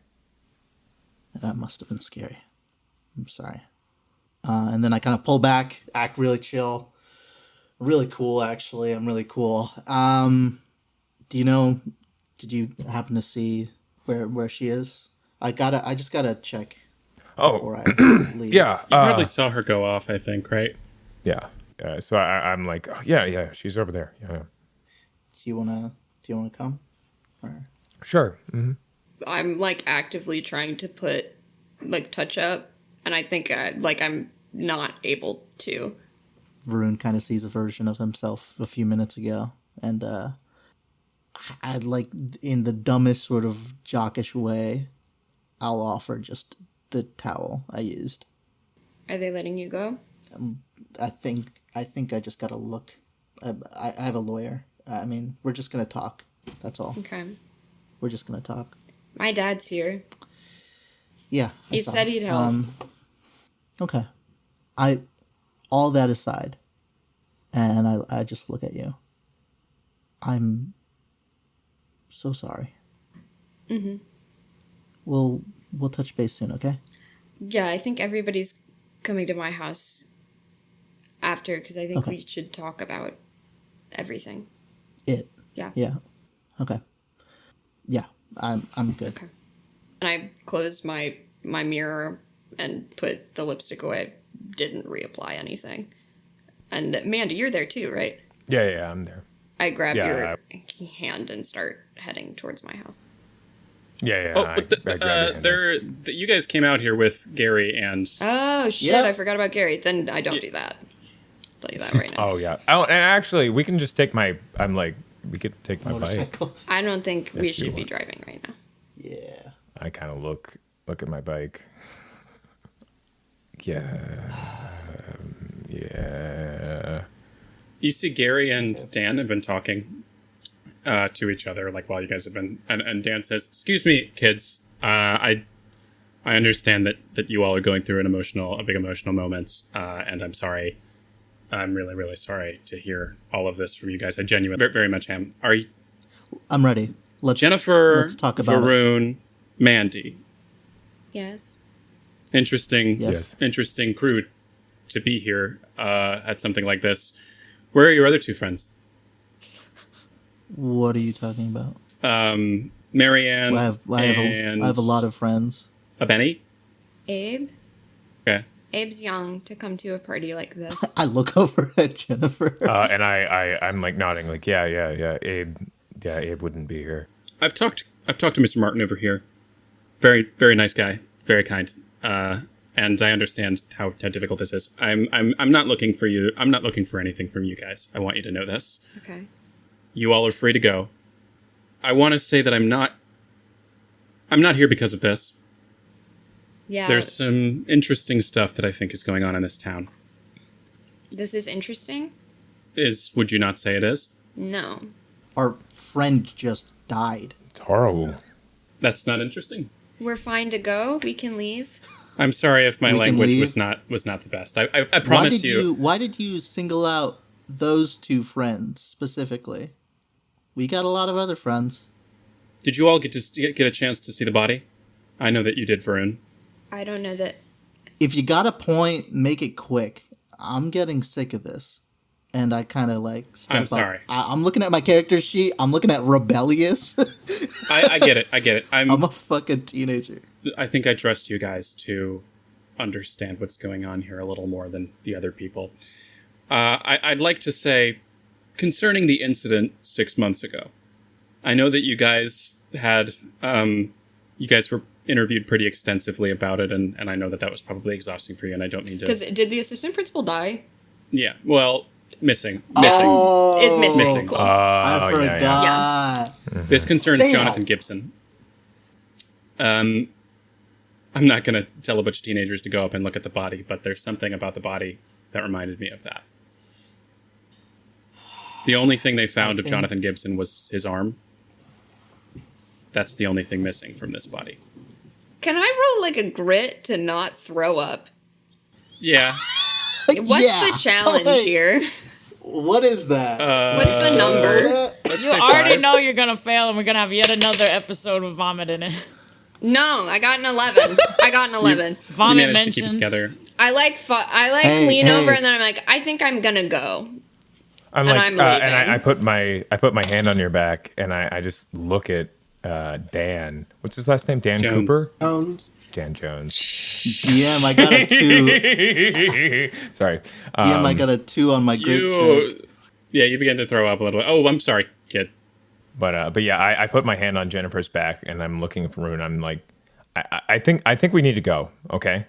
That must have been scary. I'm sorry. And then I kind of pull back, act really chill. Really cool, actually. I'm really cool. Did you happen to see where she is? I just gotta check before I leave. Yeah. You probably saw her go off, I think, right? Yeah. So I'm like, oh, yeah, she's over there. Yeah. Do you wanna come? Or... Sure. Mm-hmm. I'm like actively trying to put like touch up, and I think I'm not able to. Varun kind of sees a version of himself a few minutes ago, and I'd like, in the dumbest sort of jockish way, I'll offer just the towel I used. Are they letting you go? I think I just gotta look. I have a lawyer. I mean, we're just gonna talk. That's all. Okay. We're just gonna talk. My dad's here. Yeah. He said he'd help. Okay. All that aside, and I just look at you. I'm so sorry. Mm-hmm. We'll touch base soon, okay? Yeah, I think everybody's coming to my house after, because I think we should talk about everything. Yeah. Yeah. Okay. Yeah, I'm good. Okay. And I closed my mirror and put the lipstick away. Didn't reapply anything. And Mandy, you're there too, right? Yeah, I'm there. I grab your hand and start heading towards my house. Yeah. You guys came out here with Gary and... Oh, shit, I forgot about Gary. Then I don't do that. I'll tell you that right now. Oh, yeah. Oh, and actually, we can just take we could take my bike. I don't think we should be driving right now. Yeah. I kind of look at my bike. Yeah. You see Gary and Dan have been talking to each other, like, while you guys have been... And Dan says, "Excuse me, kids. I understand that you all are going through a big emotional moment, and I'm sorry. I'm really, really sorry to hear all of this from you guys. I genuinely very, very much am. I'm ready. Jennifer, let's talk about Varun, Mandy. Yes. Interesting crew to be here at something like this. Where are your other two friends? What are you talking about? Marianne. I have a lot of friends. A Benny? Abe? Okay. Abe's young to come to a party like this. I look over at Jennifer. And I'm like nodding, like, yeah, Abe wouldn't be here. I've talked to Mr. Martin over here. Very, very nice guy. Very kind. And I understand how difficult this is. I'm not looking for you. I'm not looking for anything from you guys. I want you to know this. Okay. You all are free to go. I want to say that I'm not here because of this. Yeah. There's some interesting stuff that I think is going on in this town. This is interesting? Would you not say it is? No. Our friend just died. It's horrible. That's not interesting. We're fine to go. We can leave. I'm sorry if my language was not the best. I promise you. Why did you single out those two friends specifically? We got a lot of other friends. Did you all get a chance to see the body? I know that you did, Varun. I don't know that. If you got a point, make it quick. I'm getting sick of this. And I kind of like step I'm up. sorry. I'm looking at my character sheet. I'm looking at rebellious. I get it. I'm a fucking teenager. I think I trust you guys to understand what's going on here a little more than the other people. I'd like to say, concerning the incident 6 months ago, I know that you guys were interviewed pretty extensively about it, and I know that was probably exhausting for you, and I don't mean to... Because did the assistant principal die? Yeah, well, missing. Oh, It's missing. Missing. Cool. I forgot. Yeah. This concerns Damn. Jonathan Gibson. I'm not going to tell a bunch of teenagers to go up and look at the body, but there's something about the body that reminded me of that. The only thing they found of Jonathan Gibson was his arm. That's the only thing missing from this body. Can I roll like a grit to not throw up? Yeah. What's the challenge here? What is that? What's the number? Let's You say already 5. know you're gonna fail, and we're gonna have yet another episode of vomit in it. No, I got an 11. We Vomit managed to keep it mentioned. together. I lean over and then I'm like, I think I'm gonna go. I'm And like, I'm and leaving. I put my hand on your back, and I just look at Dan. What's his last name? Dan Jones. Cooper? Dan Jones. DM, I got a 2. Sorry. DM, I got a 2 on my grit check. Yeah, you begin to throw up a little bit. Oh, I'm sorry, kid. But yeah, I put my hand on Jennifer's back, and I'm looking at Varun. I'm like, I think we need to go. Okay,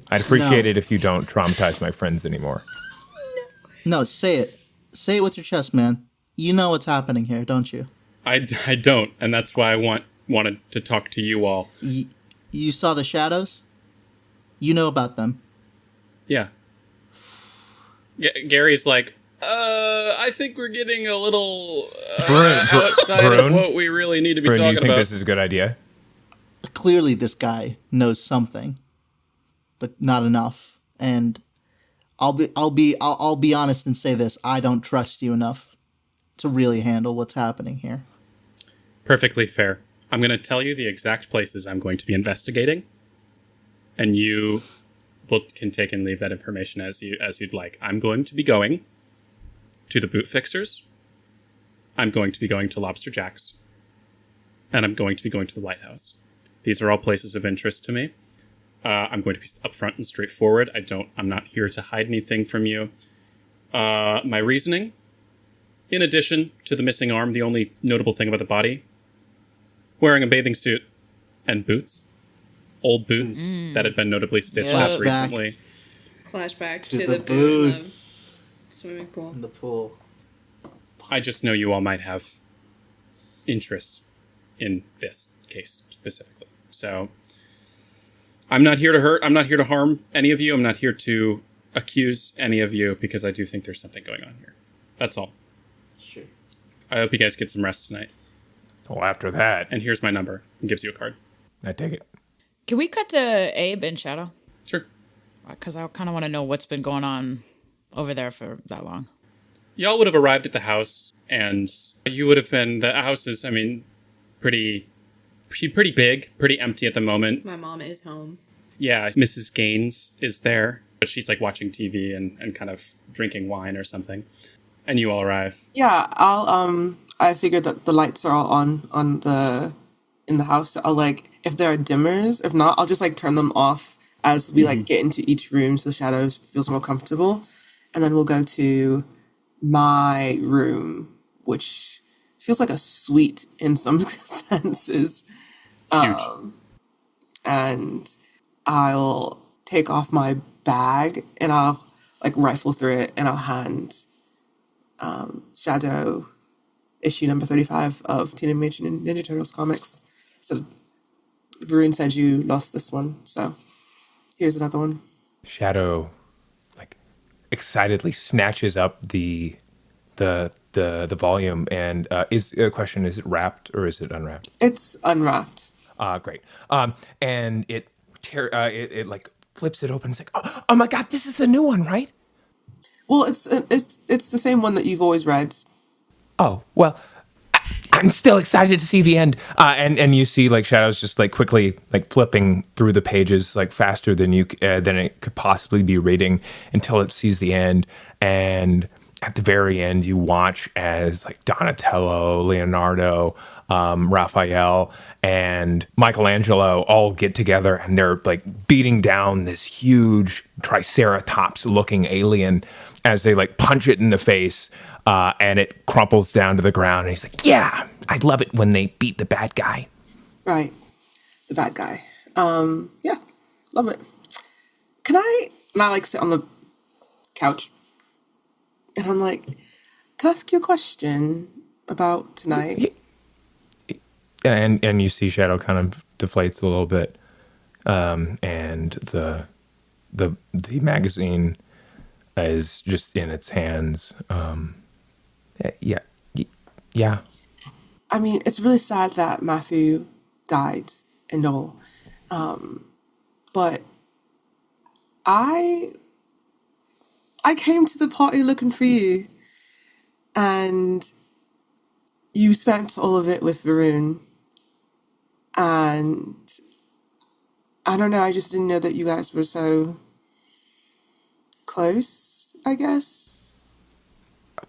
I'd appreciate it if you don't traumatize my friends anymore. No, say it. Say it with your chest, man. You know what's happening here, don't you? I don't, and that's why I wanted to talk to you all. You saw the shadows? You know about them. Yeah. Gary's like, I think we're getting a little outside of what we really need to be Varun, talking do you think about. this is a good idea? Clearly this guy knows something, but not enough. And I'll be honest and say this. I don't trust you enough to really handle what's happening here. Perfectly fair. I'm going to tell you the exact places I'm going to be investigating, and you can take and leave that information as you'd like. I'm going to be going to the Boot Fixers. I'm going to be going to Lobster Jack's, and I'm going to be going to the Lighthouse. These are all places of interest to me. I'm going to be upfront and straightforward. I'm not here to hide anything from you. My reasoning, in addition to the missing arm, the only notable thing about the body, wearing a bathing suit and boots. Old boots that had been notably stitched up Flashback. recently. Flashback To to the the boot in the boots swimming pool. in the pool. I just know you all might have interest in this case specifically. So I'm not here to hurt. I'm not here to harm any of you. I'm not here to accuse any of you because I do think there's something going on here. That's all. Sure. I hope you guys get some rest tonight. Well, after that, And here's my number. It gives you a card. I take it. Can we cut to Abe and Shadow? Sure. Because I kind of want to know what's been going on over there for that long. Y'all would have arrived at the house, and you would have been... The house is, pretty big, pretty empty at the moment. My mom is home. Yeah, Mrs. Gaines is there, but she's like watching TV and kind of drinking wine or something. And you all arrive. Yeah, I figured that the lights are all on in the house. I'll if there are dimmers, if not, I'll just turn them off as we like get into each room so Shadow feels more comfortable. And then we'll go to my room, which feels like a suite in some senses. Huge. And I'll take off my bag and I'll like rifle through it and I'll hand Shadow issue number 35 of Teenage Mutant Ninja Turtles comics. So Varun said you lost this one, so here's another one. Shadow like excitedly snatches up the volume and is a question, is it wrapped or is it unwrapped? It's unwrapped. Great. And it like flips it open. It's like, oh my God, this is a new one, right? Well, it's the same one that you've always read. Oh, well, I'm still excited to see the end. And you see like Shadow's just like quickly like flipping through the pages like faster than it could possibly be reading until it sees the end. And at the very end, you watch as like Donatello, Leonardo, Raphael, and Michelangelo all get together and they're like beating down this huge triceratops looking alien as they like punch it in the face. And it crumples down to the ground. And he's like, yeah, I love it when they beat the bad guy. Right. The bad guy. Yeah, love it. And I like sit on the couch and I'm like, can I ask you a question about tonight? And you see Shadow kind of deflates a little bit. And the magazine is just in its hands. Yeah. I mean, it's really sad that Matthew died and all. But I came to the party looking for you. And you spent all of it with Varun. And I don't know, I just didn't know that you guys were so close, I guess.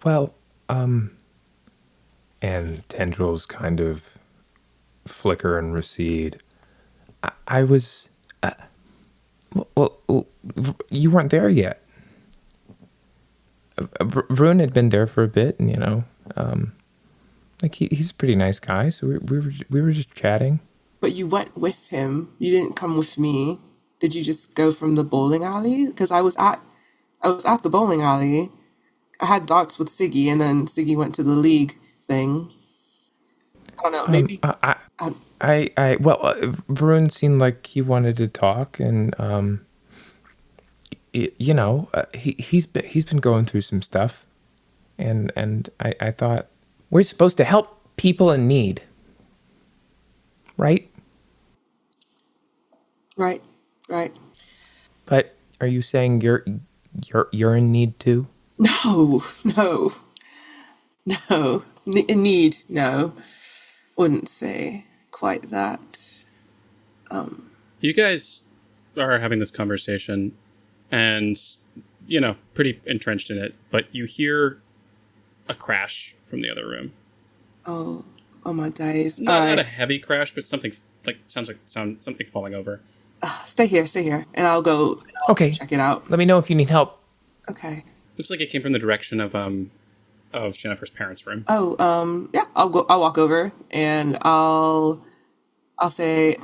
Well, and tendrils kind of flicker and recede. I was, well, you weren't there yet. Varun had been there for a bit, and like he's a pretty nice guy. So we were just chatting. But you went with him. You didn't come with me. Did you just go from the bowling alley? Because I was at the bowling alley. I had darts with Siggy, and then Siggy went to the league thing. I don't know. Maybe. Varun seemed like he wanted to talk, and he's been going through some stuff, and I thought we're supposed to help people in need, right? Right. But are you saying you're in need too? No. In need, no. Wouldn't say quite that. You guys are having this conversation and, pretty entrenched in it, but you hear a crash from the other room. Oh my days. Not a heavy crash, but something sounds like something falling over. Stay here, and I'll go okay. Check it out. Let me know if you need help. Okay. Looks like it came from the direction of Jennifer's parents' room. Oh, yeah, I'll walk over and I'll say,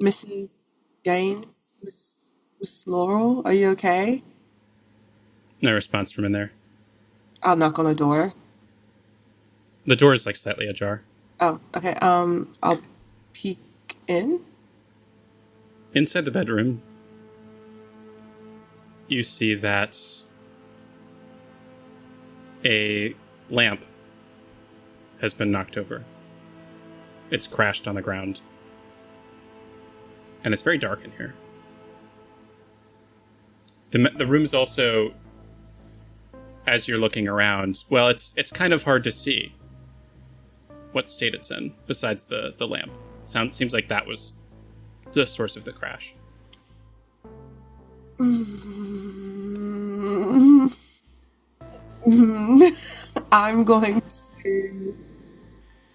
Mrs. Gaines, Miss Laurel, are you okay? No response from in there. I'll knock on the door. The door is like slightly ajar. Oh, okay. I'll peek in. Inside the bedroom, you see that a lamp has been knocked over. It's crashed on the ground. And it's very dark in here. The room is also, as you're looking around, well, it's kind of hard to see what state it's in, besides the lamp. Seems like that was the source of the crash. I'm going to.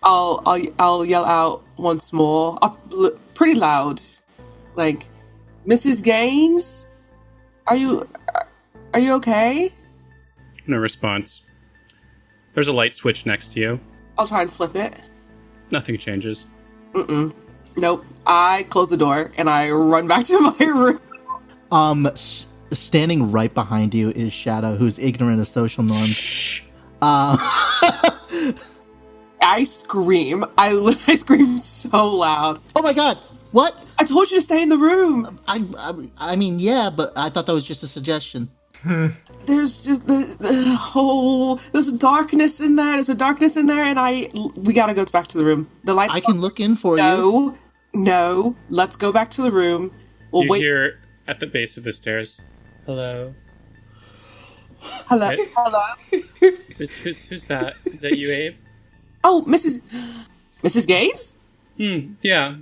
I'll yell out once more, pretty loud, like, Mrs. Gaines? Are you okay? No response. There's a light switch next to you. I'll try and flip it. Nothing changes. Nope. I close the door and I run back to my room. Standing right behind you is Shadow, who's ignorant of social norms. I scream. I scream so loud. Oh my god! What? I told you to stay in the room. I mean, yeah, but I thought that was just a suggestion. There's just the whole... There's a darkness in there. There's a darkness in there, and we gotta go back to the room. The light. I can look in for you. No. Let's go back to the room. We'll You wait. hear at the base of the stairs. Hello. Hello. Hey. Hello. Who's that? Is that you, Abe? Oh, Mrs. Gates? Yeah.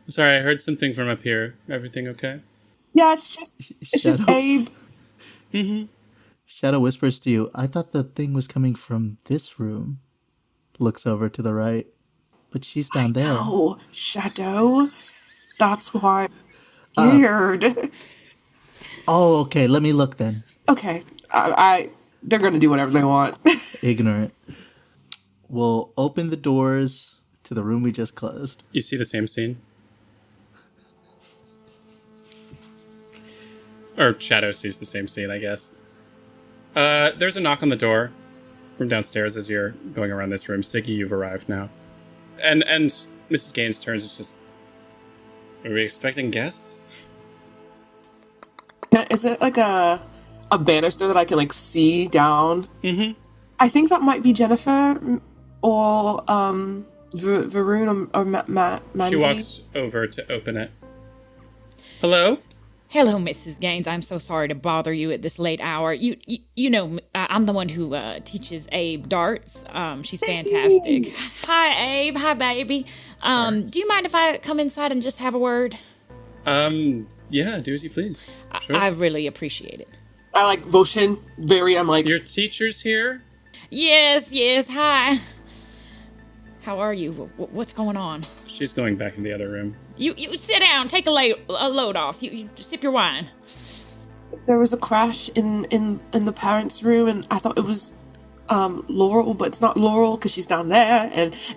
Sorry, I heard something from up here. Everything okay? Yeah, it's just Abe. Shadow whispers to you, I thought the thing was coming from this room. Looks over to the right. But she's down there. Oh, Shadow. That's why I'm scared. Oh, okay, let me look then. Okay. They're gonna do whatever they want. Ignorant. We'll open the doors to the room we just closed. You see the same scene? Or Shadow sees the same scene, I guess. There's a knock on the door from downstairs as you're going around this room. Siggy, you've arrived now. And Mrs. Gaines turns and just... Are we expecting guests? Is it like a banister that I can like see down? Mm-hmm. I think that might be Jennifer or Varun or Mandy. She walks over to open it. Hello? Hello, Mrs. Gaines. I'm so sorry to bother you at this late hour. You know, I'm the one who teaches Abe darts. She's fantastic. Hi, Abe. Hi, baby. Do you mind if I come inside and just have a word? Yeah, do as you please. Sure. I really appreciate it. I like motion. I'm like... Your teacher's here? Yes. Hi. How are you? What's going on? She's going back in the other room. You sit down. Take a load off. You sip your wine. There was a crash in the parents' room, and I thought it was Laurel, but it's not Laurel because she's down there,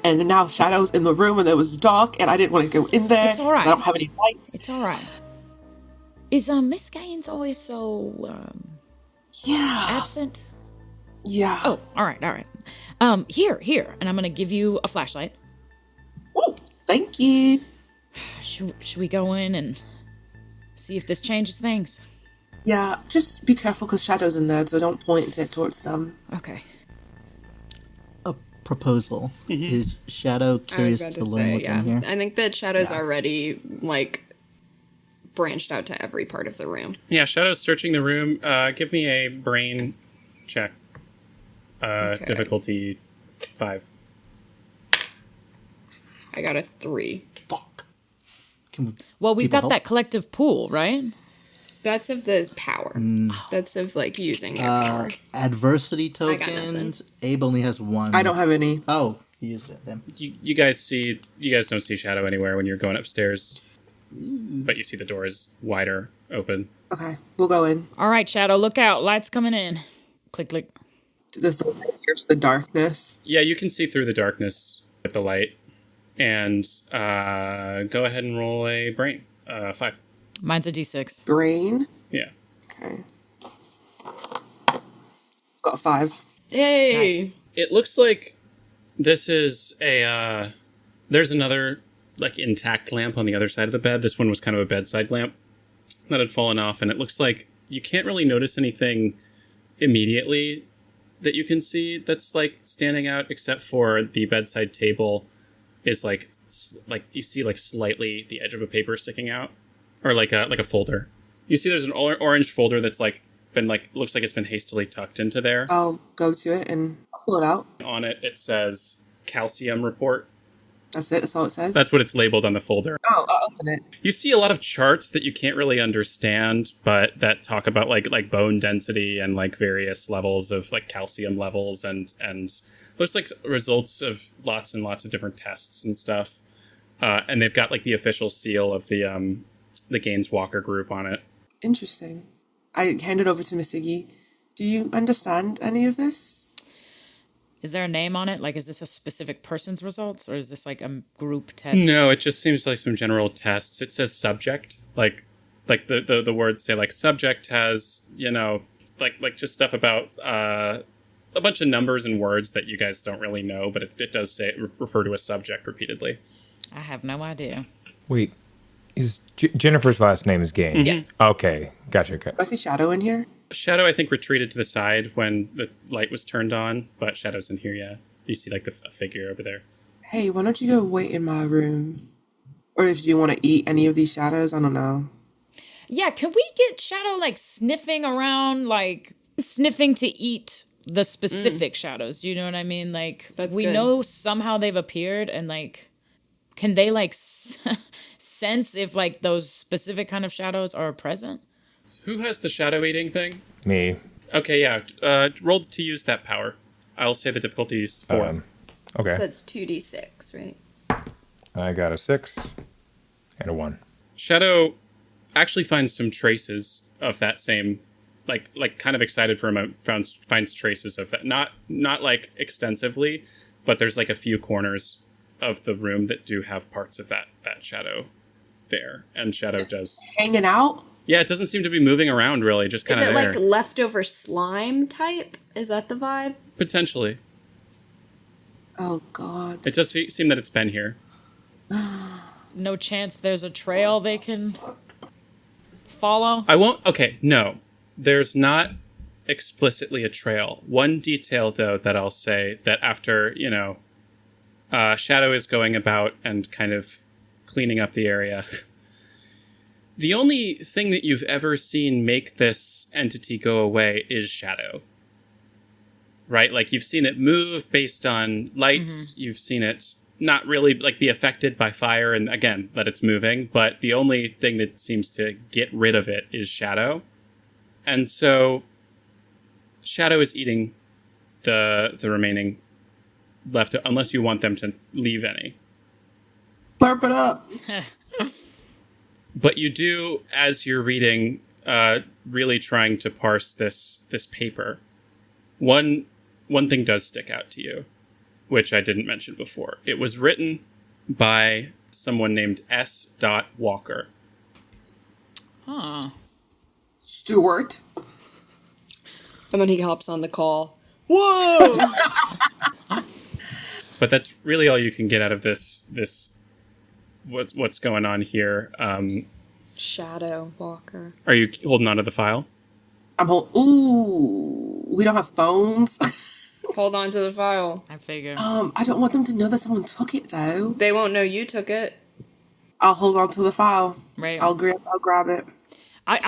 and now Shadow's in the room, and it was dark, and I didn't want to go in there. It's all right. 'Cause I don't have any lights. It's all right. Is Miss Gaines always so Yeah. absent? Yeah. Oh, all right. Here, and I'm gonna give you a flashlight. Oh, thank you. Should we go in and see if this changes things? Yeah, just be careful because Shadow's in there, so don't point it towards them. Okay. A proposal. Is Shadow curious to learn what's in here? I think that Shadow's already, like, branched out to every part of the room. Yeah, Shadow's searching the room. Give me a brain check. Okay. Difficulty 5. I got a 3. Fuck. Well, we've People got help? that collective pool, right? That's of the power. That's of, like, using your power. Adversity I got tokens. Abe only has one. I don't have any. Oh, he used it then. You guys don't see Shadow anywhere when you're going upstairs. But you see the door is wider open. Okay, we'll go in. All right, Shadow, look out. Light's coming in. Click, click. This here's the darkness. Yeah, you can see through the darkness with the light. And go ahead and roll a brain. 5. Mine's a D6. Brain. Yeah. Okay. Got a 5. Yay! Nice. It looks like this is a there's another like intact lamp on the other side of the bed. This one was kind of a bedside lamp that had fallen off, and it looks like you can't really notice anything immediately that you can see that's like standing out, except for the bedside table is like you see like slightly the edge of a paper sticking out, or like a folder. You see there's an orange folder that's like been like looks like it's been hastily tucked into there. I'll go to it and I'll pull it out. On it, it says calcium report. That's it. That's all it says. That's what it's labeled on the folder. Oh, I'll open it. You see a lot of charts that you can't really understand, but that talk about like bone density and like various levels of like calcium levels and looks like results of lots and lots of different tests and stuff. And they've got like the official seal of the the Gaines Walker group on it. Interesting. I hand it over to Miss Iggy. Do you understand any of this? Is there a name on it? Like, is this a specific person's results, or is this like a group test? No, it just seems like some general tests. It says subject, like the words say like subject has, like just stuff about a bunch of numbers and words that you guys don't really know, but it does say refer to a subject repeatedly. I have no idea. Wait, is Jennifer's last name is Gaines? Yes. Okay, gotcha. Do I see Shadow in here? Shadow, I think, retreated to the side when the light was turned on, but Shadow's in here, yeah. You see, like, a figure over there. Hey, why don't you go wait in my room? Or if you want to eat any of these shadows, I don't know. Yeah, can we get Shadow, like, sniffing around, like, sniffing to eat the specific shadows? Do you know what I mean? Like, That's we good. know somehow they've appeared, and, like, can they, like, sense if, like, those specific kind of shadows are present? Who has the shadow eating thing? Me. Okay, yeah. Roll to use that power. I'll say the difficulty is 4. Okay. So that's 2d6, right? I got a 6 and a 1. Shadow actually finds some traces of that same, like kind of excited for a moment, finds traces of that. Not like extensively, but there's like a few corners of the room that do have parts of that shadow there. And Shadow does... Hanging out? Yeah, it doesn't seem to be moving around, really, just kind Is of it there. like leftover slime type? Is that the vibe? Potentially. Oh, God. It does seem that it's been here. No chance there's a trail they can follow? I won't... Okay, no. There's not explicitly a trail. One detail, though, that I'll say, that after, Shadow is going about and kind of cleaning up the area... The only thing that you've ever seen make this entity go away is Shadow. Right? Like, you've seen it move based on lights. Mm-hmm. You've seen it not really, like, be affected by fire and, again, that it's moving. But the only thing that seems to get rid of it is Shadow. And so Shadow is eating the remaining left, unless you want them to leave any. Slurp it up. But you do, as you're reading, really trying to parse this paper. One thing does stick out to you, which I didn't mention before. It was written by someone named S. Walker. Huh. Stuart. And then he hops on the call. Whoa! But that's really all you can get out of this what's going on here. Shadow Walker. Are you holding on to the file? Ooh, we don't have phones. Hold on to the file. I figure. I don't want them to know that someone took it, though. They won't know you took it. I'll hold on to the file. Right. I'll grab it. I'll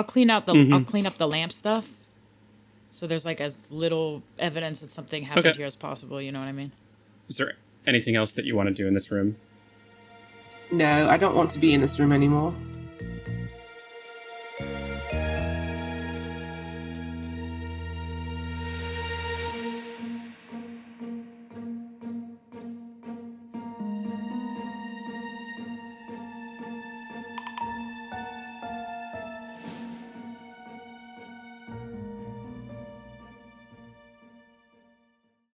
clean out I'll clean up the lamp stuff. So there's like as little evidence that something happened here as possible, you know what I mean? Is there anything else that you want to do in this room? No, I don't want to be in this room anymore.